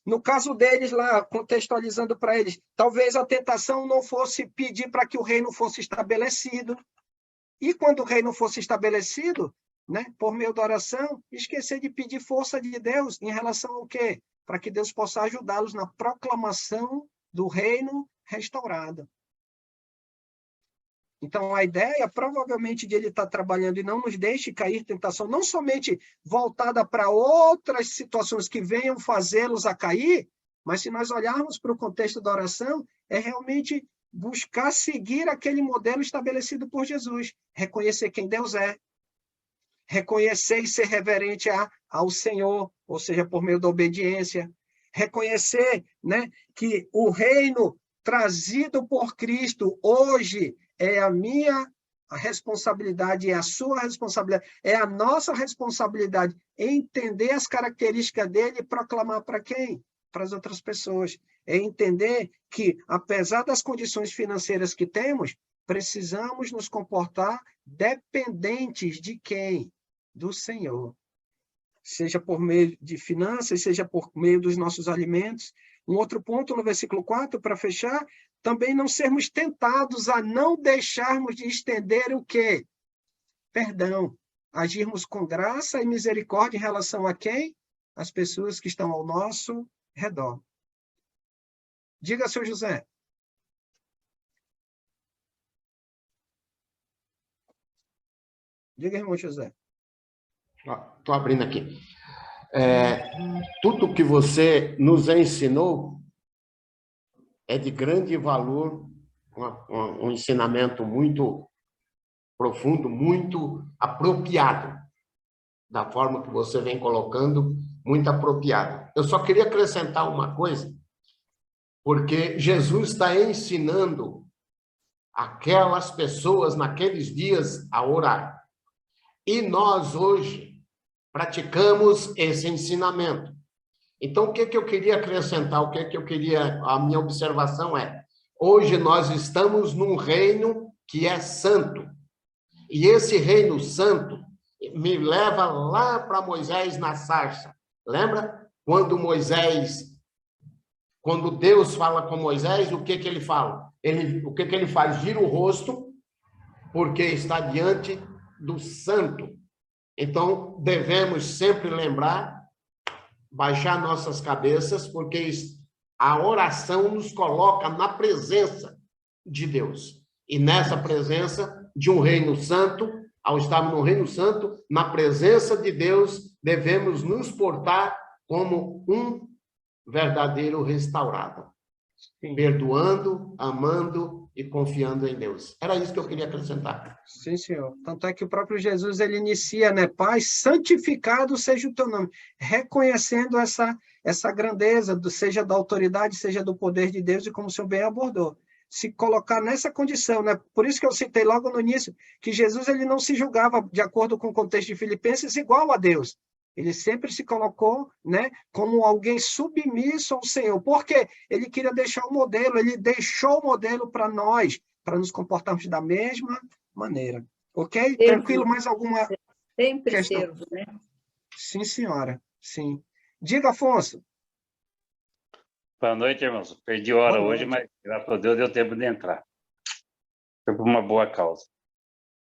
No caso deles lá, contextualizando para eles, talvez a tentação não fosse pedir para que o reino fosse estabelecido. E quando o reino fosse estabelecido, né, por meio da oração, esquecer de pedir força de Deus em relação ao quê? Para que Deus possa ajudá-los na proclamação do reino restaurado. Então, a ideia, provavelmente, de ele estar trabalhando e não nos deixe cair em tentação, não somente voltada para outras situações que venham fazê-los a cair, mas se nós olharmos para o contexto da oração, é realmente buscar seguir aquele modelo estabelecido por Jesus, reconhecer quem Deus é, reconhecer e ser reverente ao Senhor, ou seja, por meio da obediência, reconhecer, né, que o reino trazido por Cristo hoje é a minha responsabilidade, é a sua responsabilidade, é a nossa responsabilidade entender as características dele e proclamar para quem? Para as outras pessoas. É entender que, apesar das condições financeiras que temos, precisamos nos comportar dependentes de quem? Do Senhor. Seja por meio de finanças, seja por meio dos nossos alimentos. Um outro ponto no versículo 4, para fechar, também não sermos tentados a não deixarmos de estender o quê? Perdão. Agirmos com graça e misericórdia em relação a quem? As pessoas que estão ao nosso redor. Diga, seu José. Diga, irmão José. Estou abrindo aqui. Tudo que você nos ensinou é de grande valor, um ensinamento muito profundo, muito apropriado, da forma que você vem colocando, muito apropriado. Eu só queria acrescentar uma coisa, porque Jesus está ensinando aquelas pessoas naqueles dias a orar. E nós hoje praticamos esse ensinamento. Então, o que eu queria acrescentar, a minha observação é, hoje nós estamos num reino que é santo. E esse reino santo me leva lá para Moisés na sarça. Lembra? Quando Deus fala com Moisés, o que ele fala? O que ele faz? Gira o rosto, porque está diante do santo. Então, devemos sempre lembrar, baixar nossas cabeças, porque a oração nos coloca na presença de Deus. E nessa presença de um reino santo, ao estarmos no reino santo, na presença de Deus, devemos nos portar como um verdadeiro restaurado. Sim. Perdoando, amando e confiando em Deus. Era isso que eu queria acrescentar. Sim, senhor. Tanto é que o próprio Jesus, ele inicia, né? Pai, santificado seja o teu nome. Reconhecendo essa grandeza, seja da autoridade, seja do poder de Deus, e como o senhor bem abordou. Se colocar nessa condição, né? Por isso que eu citei logo no início, que Jesus, ele não se julgava, de acordo com o contexto de Filipenses, igual a Deus. Ele sempre se colocou, né, como alguém submisso ao Senhor. Por quê? Ele queria deixar o modelo, ele deixou o modelo para nós, para nos comportarmos da mesma maneira. Ok? Sempre. Tranquilo? Mais alguma Sempre questão? servo, né? Sim, senhora. Sim. Diga, Afonso. Boa noite, irmãos. Perdi hora Boa hoje, noite. mas graças a Deus deu tempo de entrar. Foi por uma boa causa.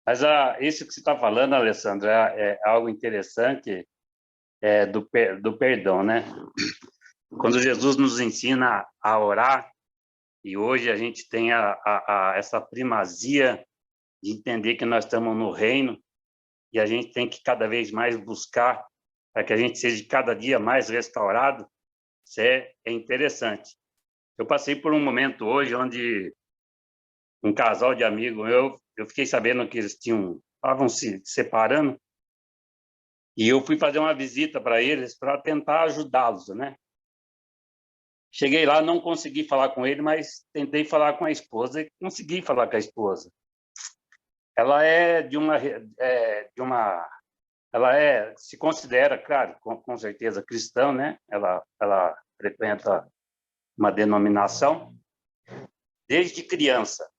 Mas isso que você está falando, Alessandra, é algo interessante do perdão, né? Quando Jesus nos ensina a orar, e hoje a gente tem essa primazia de entender que nós estamos no reino, e a gente tem que cada vez mais buscar para que a gente seja cada dia mais restaurado, isso é interessante. Eu passei por um momento hoje onde um casal de amigos, eu fiquei sabendo que eles estavam se separando, e eu fui fazer uma visita para eles para tentar ajudá-los, né? Cheguei lá, não consegui falar com ele, mas tentei falar com a esposa e consegui falar com a esposa. Ela se considera, claro, com certeza cristã, né? Ela frequenta uma denominação desde criança.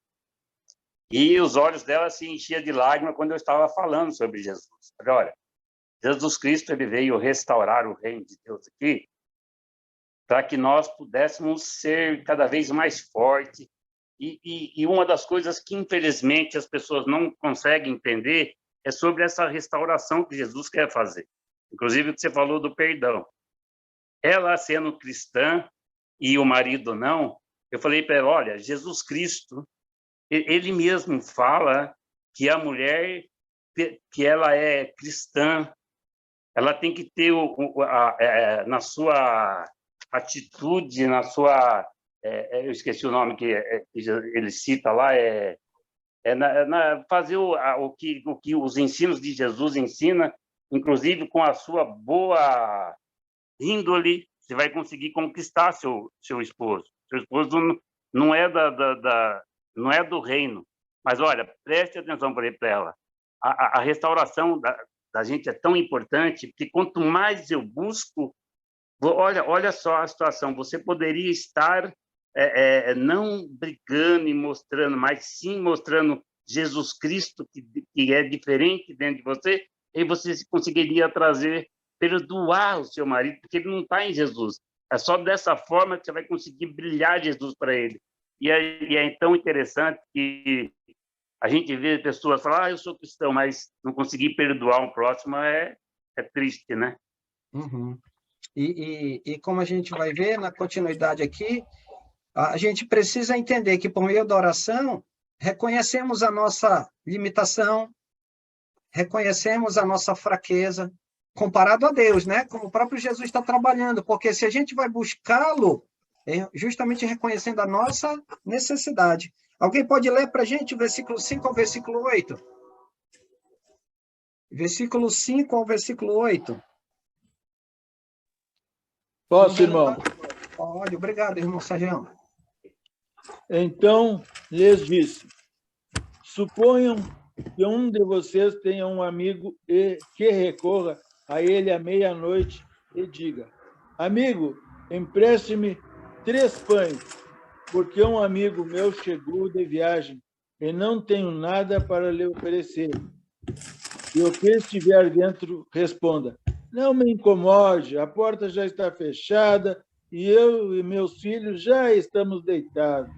E os olhos dela se enchiam de lágrimas quando eu estava falando sobre Jesus. Falei, olha, Jesus Cristo ele veio restaurar o reino de Deus aqui para que nós pudéssemos ser cada vez mais fortes. E uma das coisas que, infelizmente, as pessoas não conseguem entender é sobre essa restauração que Jesus quer fazer. Inclusive, o que você falou do perdão. Ela, sendo cristã, e o marido não, eu falei para ela, olha, Jesus Cristo, ele mesmo fala que a mulher, que ela é cristã, ela tem que ter na sua atitude, na sua... eu esqueci o nome que ele cita lá, fazer o que os ensinos de Jesus ensina, inclusive com a sua boa índole, você vai conseguir conquistar seu esposo. Seu esposo não é não é do reino. Mas, olha, preste atenção para ela. A restauração da gente é tão importante, porque quanto mais eu busco... Olha só a situação. Você poderia estar não brigando e mostrando, mas sim mostrando Jesus Cristo, que é diferente dentro de você, e você conseguiria perdoar o seu marido, porque ele não está em Jesus. É só dessa forma que você vai conseguir brilhar Jesus para ele. E é tão interessante que a gente vê pessoas falar, eu sou cristão, mas não conseguir perdoar um próximo é triste, né? Uhum. E como a gente vai ver na continuidade aqui, a gente precisa entender que, por meio da oração, reconhecemos a nossa limitação, reconhecemos a nossa fraqueza, comparado a Deus, né? Como o próprio Jesus está trabalhando, porque se a gente vai buscá-lo, é justamente reconhecendo a nossa necessidade. Alguém pode ler para a gente o versículo 5 ao versículo 8? Versículo 5 ao versículo 8. Posso, irmão? Pode, obrigado, irmão Sérgio. Então lhes disse, suponham que um de vocês tenha um amigo que recorra a ele à meia-noite e diga, amigo, empreste-me 3 pães, porque um amigo meu chegou de viagem e não tenho nada para lhe oferecer. E o que estiver dentro responda, não me incomode, a porta já está fechada e eu e meus filhos já estamos deitados.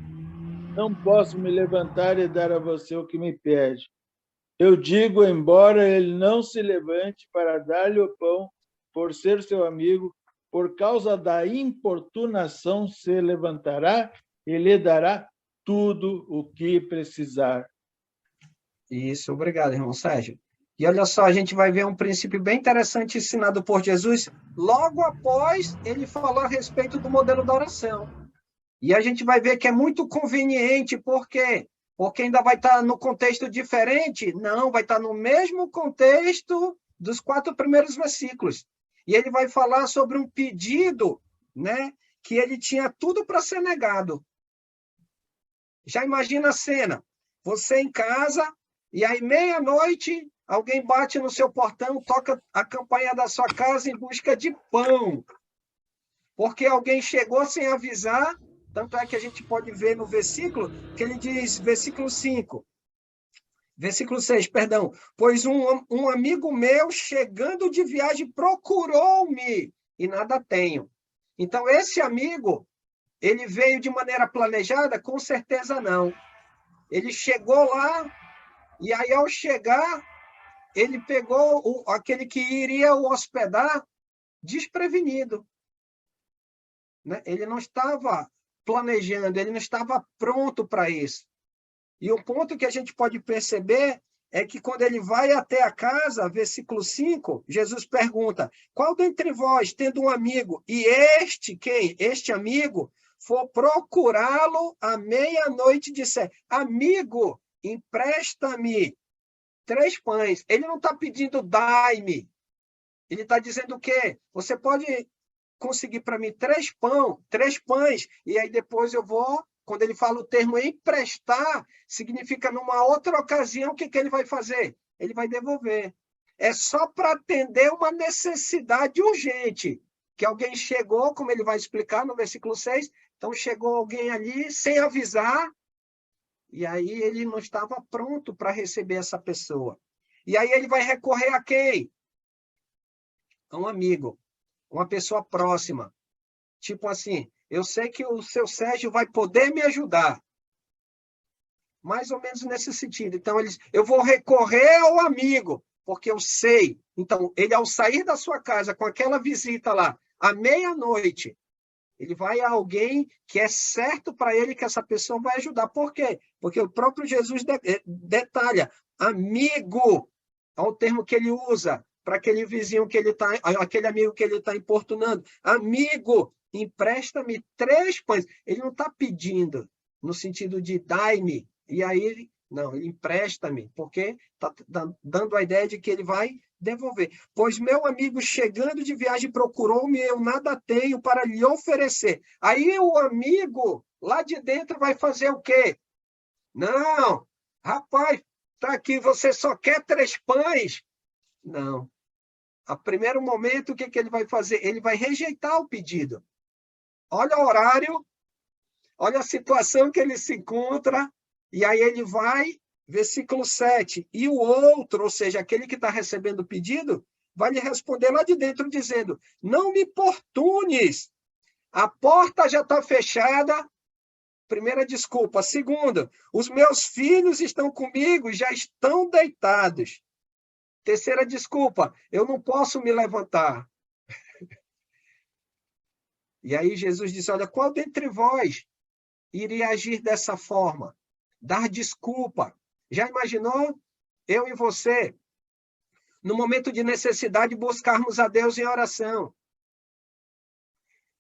Não posso me levantar e dar a você o que me pede. Eu digo, embora ele não se levante para dar-lhe o pão, por ser seu amigo, por causa da importunação se levantará e lhe dará tudo o que precisar. Isso, obrigado, irmão Sérgio. E olha só, a gente vai ver um princípio bem interessante ensinado por Jesus logo após ele falar a respeito do modelo da oração. E a gente vai ver que é muito conveniente, por quê? Porque ainda vai estar no contexto diferente? Não, vai estar no mesmo contexto dos 4 primeiros versículos. E ele vai falar sobre um pedido, né, que ele tinha tudo para ser negado. Já imagina a cena, você em casa, e aí meia-noite, alguém bate no seu portão, toca a campainha da sua casa em busca de pão. Porque alguém chegou sem avisar, Tanto é que a gente pode ver no versículo, que ele diz, versículo 5, versículo 6, perdão. Pois um amigo meu, chegando de viagem, procurou-me e nada tenho. Então, esse amigo, ele veio de maneira planejada? Com certeza não. Ele chegou lá, e aí, ao chegar, ele pegou aquele que iria o hospedar desprevenido. Né? Ele não estava planejando, ele não estava pronto para isso. E o ponto que a gente pode perceber é que quando ele vai até a casa, versículo 5, Jesus pergunta, qual dentre vós, tendo um amigo, e este amigo, for procurá-lo à meia-noite e disser, amigo, empresta-me 3 pães. Ele não está pedindo dai-me. Ele está dizendo o quê? Você pode conseguir para mim 3 pães, e aí depois eu vou, quando ele fala o termo emprestar, significa numa outra ocasião, o que ele vai fazer? Ele vai devolver. É só para atender uma necessidade urgente, que alguém chegou, como ele vai explicar no versículo 6, então chegou alguém ali sem avisar, e aí ele não estava pronto para receber essa pessoa. E aí ele vai recorrer a quem? A um amigo, uma pessoa próxima. Tipo assim, eu sei que o seu Sérgio vai poder me ajudar. Mais ou menos nesse sentido. Então, eu vou recorrer ao amigo, porque eu sei. Então, ele, ao sair da sua casa com aquela visita lá, à meia-noite, ele vai a alguém que é certo para ele que essa pessoa vai ajudar. Por quê? Porque o próprio Jesus detalha, amigo, é o termo que ele usa para aquele vizinho que ele está, aquele amigo que ele está importunando. Amigo, empresta-me 3 pães. Ele não está pedindo no sentido de dai-me. E aí, não, ele empresta-me, porque está dando a ideia de que ele vai devolver. Pois meu amigo, chegando de viagem, procurou-me, eu nada tenho para lhe oferecer. Aí o amigo, lá de dentro, vai fazer o quê? Não, rapaz, está aqui, você só quer 3 pães? Não. A primeiro momento, o que ele vai fazer? Ele vai rejeitar o pedido. Olha o horário, olha a situação que ele se encontra, e aí ele vai, versículo 7, e o outro, ou seja, aquele que está recebendo o pedido, vai lhe responder lá de dentro, dizendo, não me importunes, a porta já está fechada, primeira desculpa. Segunda, os meus filhos estão comigo, já estão deitados. Terceira desculpa, eu não posso me levantar. E aí Jesus disse, olha, qual dentre vós iria agir dessa forma? Dar desculpa. Já imaginou? Eu e você, no momento de necessidade, buscarmos a Deus em oração.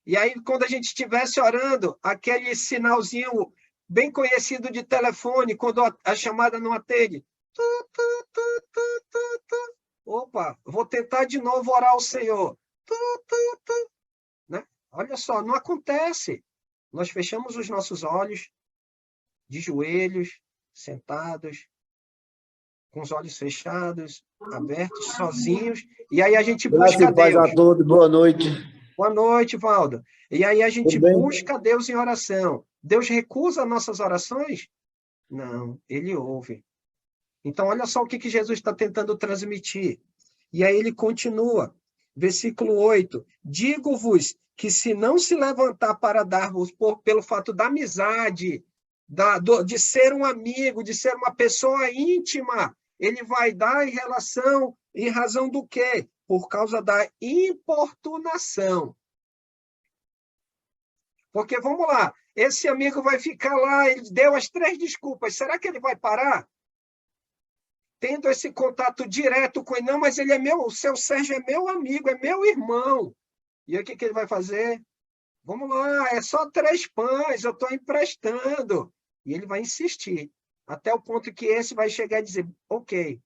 E aí, quando a gente estivesse orando, aquele sinalzinho bem conhecido de telefone, quando a chamada não atende. Opa, vou tentar de novo orar ao Senhor. Né? Olha só, não acontece. Nós fechamos os nossos olhos, de joelhos, sentados, com os olhos fechados, abertos, sozinhos, e aí a gente busca Deus. Paz a todos, boa noite. Boa noite, Valdo. E aí a gente busca Deus em oração. Deus recusa nossas orações? Não, ele ouve. Então, olha só o que Jesus está tentando transmitir. E aí ele continua, versículo 8, digo-vos que se não se levantar para dar-vos pelo fato da amizade, de ser um amigo, de ser uma pessoa íntima, ele vai dar em razão do quê? Por causa da importunação. Porque, vamos lá, esse amigo vai ficar lá, ele deu as 3 desculpas, será que ele vai parar? Tendo esse contato direto com ele, não, mas ele é meu, o seu Sérgio é meu amigo, é meu irmão. E aí o que ele vai fazer? Vamos lá, é só 3 pães, eu estou emprestando. E ele vai insistir, até o ponto que esse vai chegar e dizer, ok,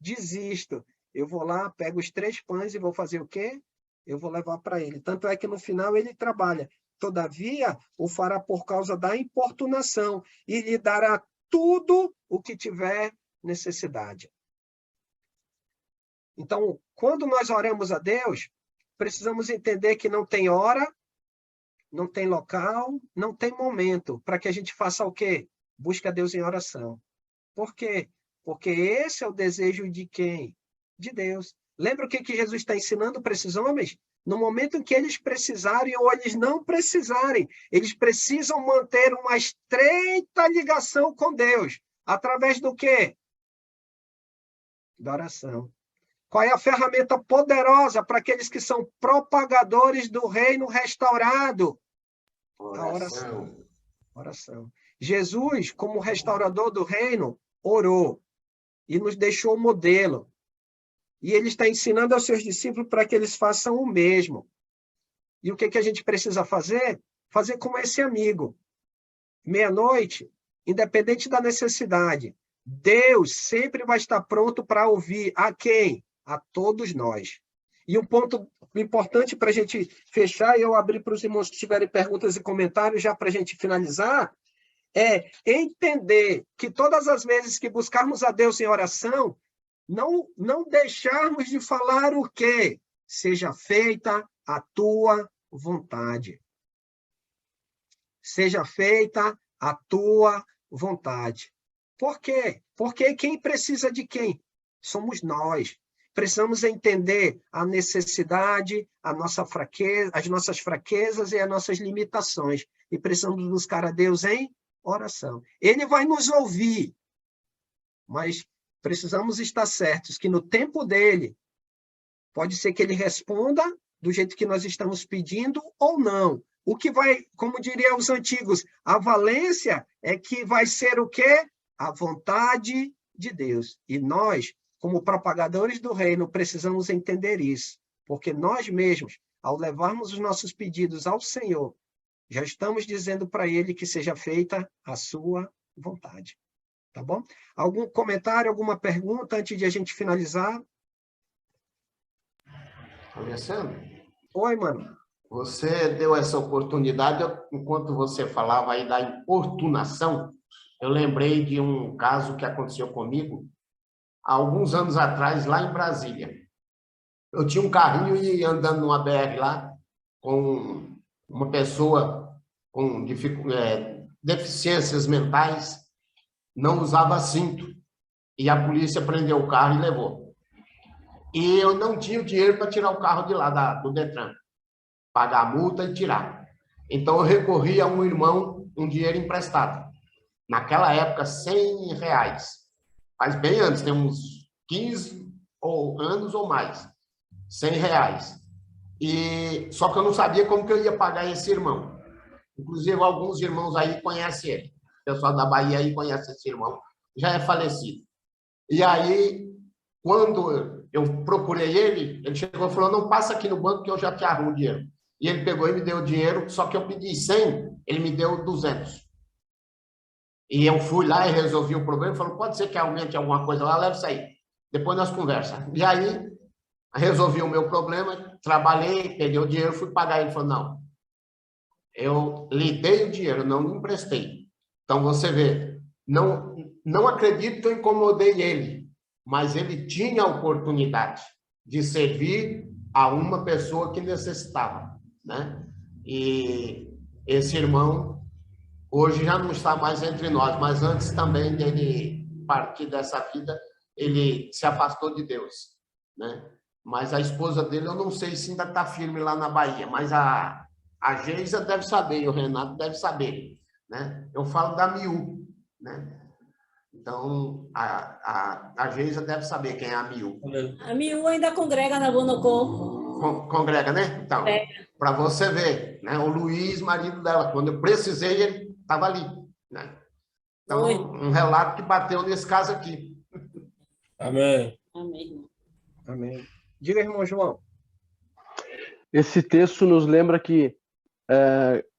desisto, eu vou lá, pego os 3 pães e vou fazer o quê? Eu vou levar para ele. Tanto é que no final ele trabalha. Todavia, o fará por causa da importunação e lhe dará tudo o que tiver necessidade. Então, quando nós oramos a Deus, precisamos entender que não tem hora, não tem local, não tem momento para que a gente faça o quê? Busca Deus em oração. Por quê? Porque esse é o desejo de quem? De Deus. Lembra o que Jesus está ensinando para esses homens? No momento em que eles precisarem ou eles não precisarem, eles precisam manter uma estreita ligação com Deus. Através do quê? Da oração. Qual é a ferramenta poderosa para aqueles que são propagadores do reino restaurado? A oração. Oração. Jesus, como restaurador do reino, orou e nos deixou o modelo. E ele está ensinando aos seus discípulos para que eles façam o mesmo. E o que a gente precisa fazer? Fazer como esse amigo. Meia-noite, independente da necessidade, Deus sempre vai estar pronto para ouvir a quem? A todos nós. E um ponto importante para a gente fechar, e eu abrir para os irmãos que tiverem perguntas e comentários, já para a gente finalizar, é entender que todas as vezes que buscarmos a Deus em oração, não deixarmos de falar o quê? Seja feita a tua vontade. Seja feita a tua vontade. Por quê? Porque quem precisa de quem? Somos nós. Precisamos entender a necessidade, a nossa fraqueza, as nossas fraquezas e as nossas limitações. E precisamos buscar a Deus em oração. Ele vai nos ouvir, mas precisamos estar certos que no tempo dele, pode ser que ele responda do jeito que nós estamos pedindo ou não. O que vai, como diriam os antigos, a valência é que vai ser o quê? A vontade de Deus. E nós, como propagadores do reino, precisamos entender isso. Porque nós mesmos, ao levarmos os nossos pedidos ao Senhor, já estamos dizendo para ele que seja feita a sua vontade. Tá bom? Algum comentário, alguma pergunta antes de a gente finalizar? Alessandro? Oi, mano. Você deu essa oportunidade, enquanto você falava aí da importunação, eu lembrei de um caso que aconteceu comigo há alguns anos atrás, lá em Brasília. Eu tinha um carrinho e andando numa BR lá, com uma pessoa com deficiências mentais, não usava cinto, e a polícia prendeu o carro e levou. E eu não tinha o dinheiro para tirar o carro de lá, do Detran, pagar a multa e tirar. Então, eu recorri a um irmão, um dinheiro emprestado. Naquela época, R$100. Faz bem antes, tem uns 15 anos ou mais. R$100. Só que eu não sabia como que eu ia pagar esse irmão. Inclusive, alguns irmãos aí conhecem ele. O pessoal da Bahia aí conhece esse irmão. Já é falecido. E aí, quando eu procurei ele, ele chegou e falou, não, passa aqui no banco que eu já te arrumo o dinheiro. E ele pegou e me deu o dinheiro, só que eu pedi 100, ele me deu 200. E eu fui lá e resolvi o problema, falou, pode ser que aumente alguma coisa lá, leva isso aí. Depois nós conversamos. E aí, resolvi o meu problema, trabalhei, peguei o dinheiro, fui pagar. Ele falou, não, eu lhe dei o dinheiro, não lhe emprestei. Então, você vê, não acredito que eu incomodei ele, mas ele tinha a oportunidade de servir a uma pessoa que necessitava, né? E esse irmão hoje já não está mais entre nós, mas antes também dele partir dessa vida, ele se afastou de Deus, né? Mas a esposa dele, eu não sei se ainda está firme lá na Bahia, mas a Geisa deve saber, e o Renato deve saber, né? Eu falo da Miú, né? Então, a Geisa deve saber quem é a Miú. A Miú ainda congrega na Bonocô. Congrega, né? Então, para você ver, né? O Luiz, marido dela, quando eu precisei, ele estava ali, né? Então, um relato que bateu nesse caso aqui. Amém. Amém. Amém. Diga, irmão João. Esse texto nos lembra que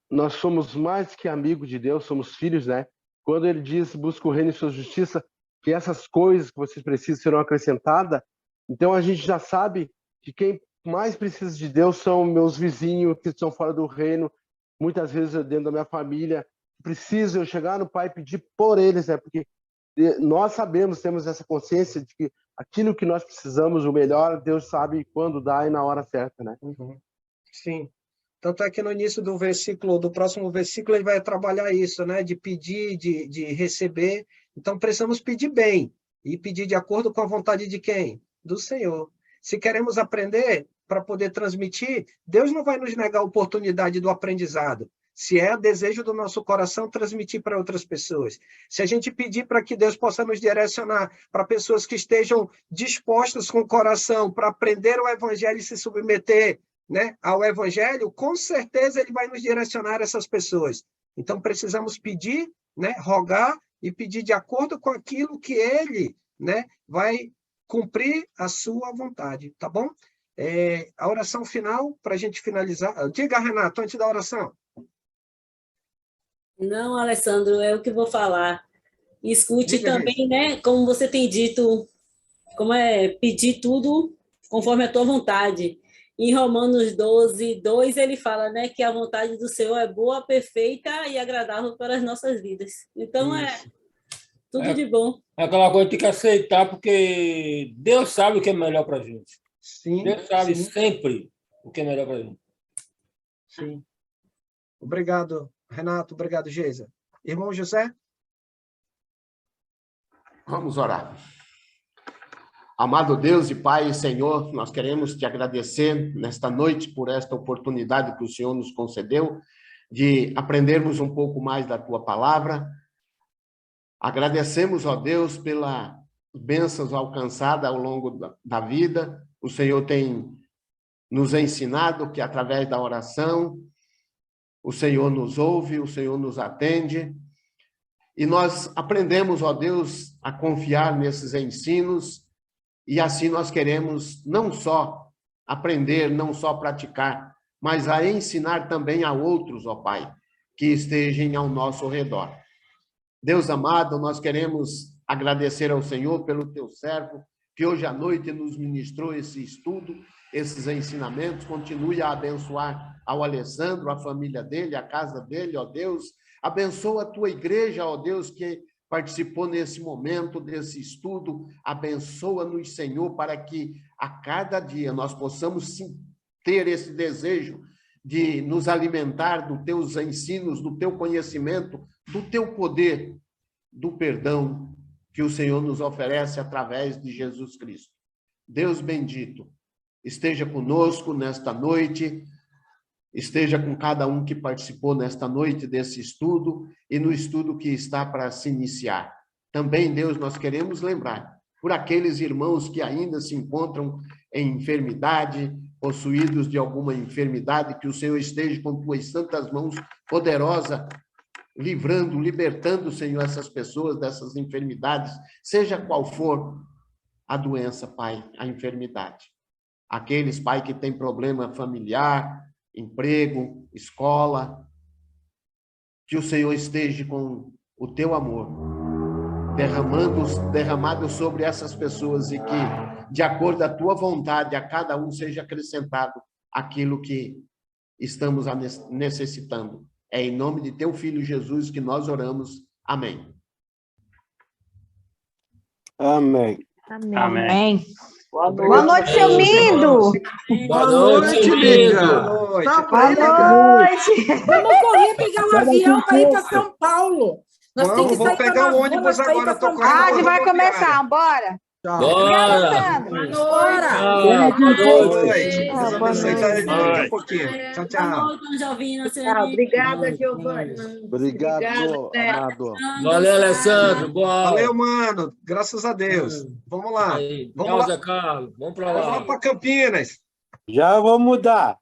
nós somos mais que amigos de Deus, somos filhos, né? Quando ele diz, busca o reino e sua justiça, que essas coisas que vocês precisam serão acrescentadas, então a gente já sabe que quem mais precisa de Deus são meus vizinhos que estão fora do reino, muitas vezes dentro da minha família. Preciso eu chegar no Pai e pedir por eles, né? Porque nós sabemos, temos essa consciência de que aquilo que nós precisamos, o melhor, Deus sabe quando dá e na hora certa, né? Uhum. Sim. Tanto é que no início do versículo, do próximo versículo, ele vai trabalhar isso, né? De pedir, de receber. Então, precisamos pedir bem. E pedir de acordo com a vontade de quem? Do Senhor. Se queremos aprender para poder transmitir, Deus não vai nos negar a oportunidade do aprendizado. Se é desejo do nosso coração, transmitir para outras pessoas. Se a gente pedir para que Deus possa nos direcionar para pessoas que estejam dispostas com o coração para aprender o Evangelho e se submeter, né, ao Evangelho, com certeza ele vai nos direcionar a essas pessoas. Então, precisamos pedir, né, rogar e pedir de acordo com aquilo que ele, né, vai cumprir a sua vontade, tá bom? A oração final, para a gente finalizar. Diga, Renato, antes da oração. Não, Alessandro, é o que vou falar. Escute Diga, também, gente. né? Como você tem dito, como é pedir tudo conforme a tua vontade. Em Romanos 12, 2, ele fala, né, que a vontade do Senhor é boa, perfeita e agradável para as nossas vidas. Então, Isso. tudo de bom. É aquela coisa que tem que aceitar, porque Deus sabe o que é melhor para a gente. Sim, Deus sabe sim. sempre o que é melhor para a gente. Sim. Obrigado, Renato. Obrigado, Geisa. Irmão José? Vamos orar. Amado Deus e Pai e Senhor, nós queremos te agradecer nesta noite por esta oportunidade que o Senhor nos concedeu de aprendermos um pouco mais da tua palavra. Agradecemos, ó Deus, pelas bênçãos alcançadas ao longo da vida. O Senhor tem nos ensinado que através da oração o Senhor nos ouve, o Senhor nos atende. E nós aprendemos, ó Deus, a confiar nesses ensinos. E assim nós queremos não só aprender, não só praticar, mas a ensinar também a outros, ó Pai, que estejam ao nosso redor. Deus amado, nós queremos agradecer ao Senhor pelo teu servo, que hoje à noite nos ministrou esse estudo, esses ensinamentos. Continue a abençoar ao Alessandro, a família dele, a casa dele, ó Deus. Abençoa a tua igreja, ó Deus, que participou nesse momento desse estudo. Abençoa-nos, Senhor, para que a cada dia nós possamos ter esse desejo de nos alimentar dos teus ensinos, do teu conhecimento, do teu poder, do perdão que o Senhor nos oferece através de Jesus Cristo. Deus bendito, esteja conosco nesta noite, esteja com cada um que participou nesta noite desse estudo e no estudo que está para se iniciar. Também, Deus, nós queremos lembrar por aqueles irmãos que ainda se encontram em enfermidade, possuídos de alguma enfermidade, que o Senhor esteja com tuas santas mãos poderosas, livrando, libertando, Senhor, essas pessoas dessas enfermidades, seja qual for a doença, Pai, a enfermidade. Aqueles, Pai, que têm problema familiar, emprego, escola, que o Senhor esteja com o teu amor derramado sobre essas pessoas e que, de acordo à tua vontade, a cada um seja acrescentado aquilo que estamos necessitando. É em nome de teu Filho Jesus que nós oramos. Amém. Amém. Amém. Boa noite, seu lindo! Boa noite, lindo. Boa noite. Boa noite! Vamos correr pegar um avião para ir para São Paulo. Nós temos que Vou sair pegar o ônibus agora. Tô correndo Ah, pra vai rodoviária. começar, bora! Tchau. Bora! Bora! Boa noite. Deus Boa abençoe noite. daqui a pouquinho. Tchau, Boa tchau. noite, Jovina. Tchau, obrigada, Giovana. Obrigado, Obrigada, amado. Valeu, Alessandro. Boa. Valeu, mano. Graças a Deus. Vamos lá. Aí, Vamos tchau, lá. Zé Carlos. Vamos para Vamos lá lá. para Campinas. Já vou mudar.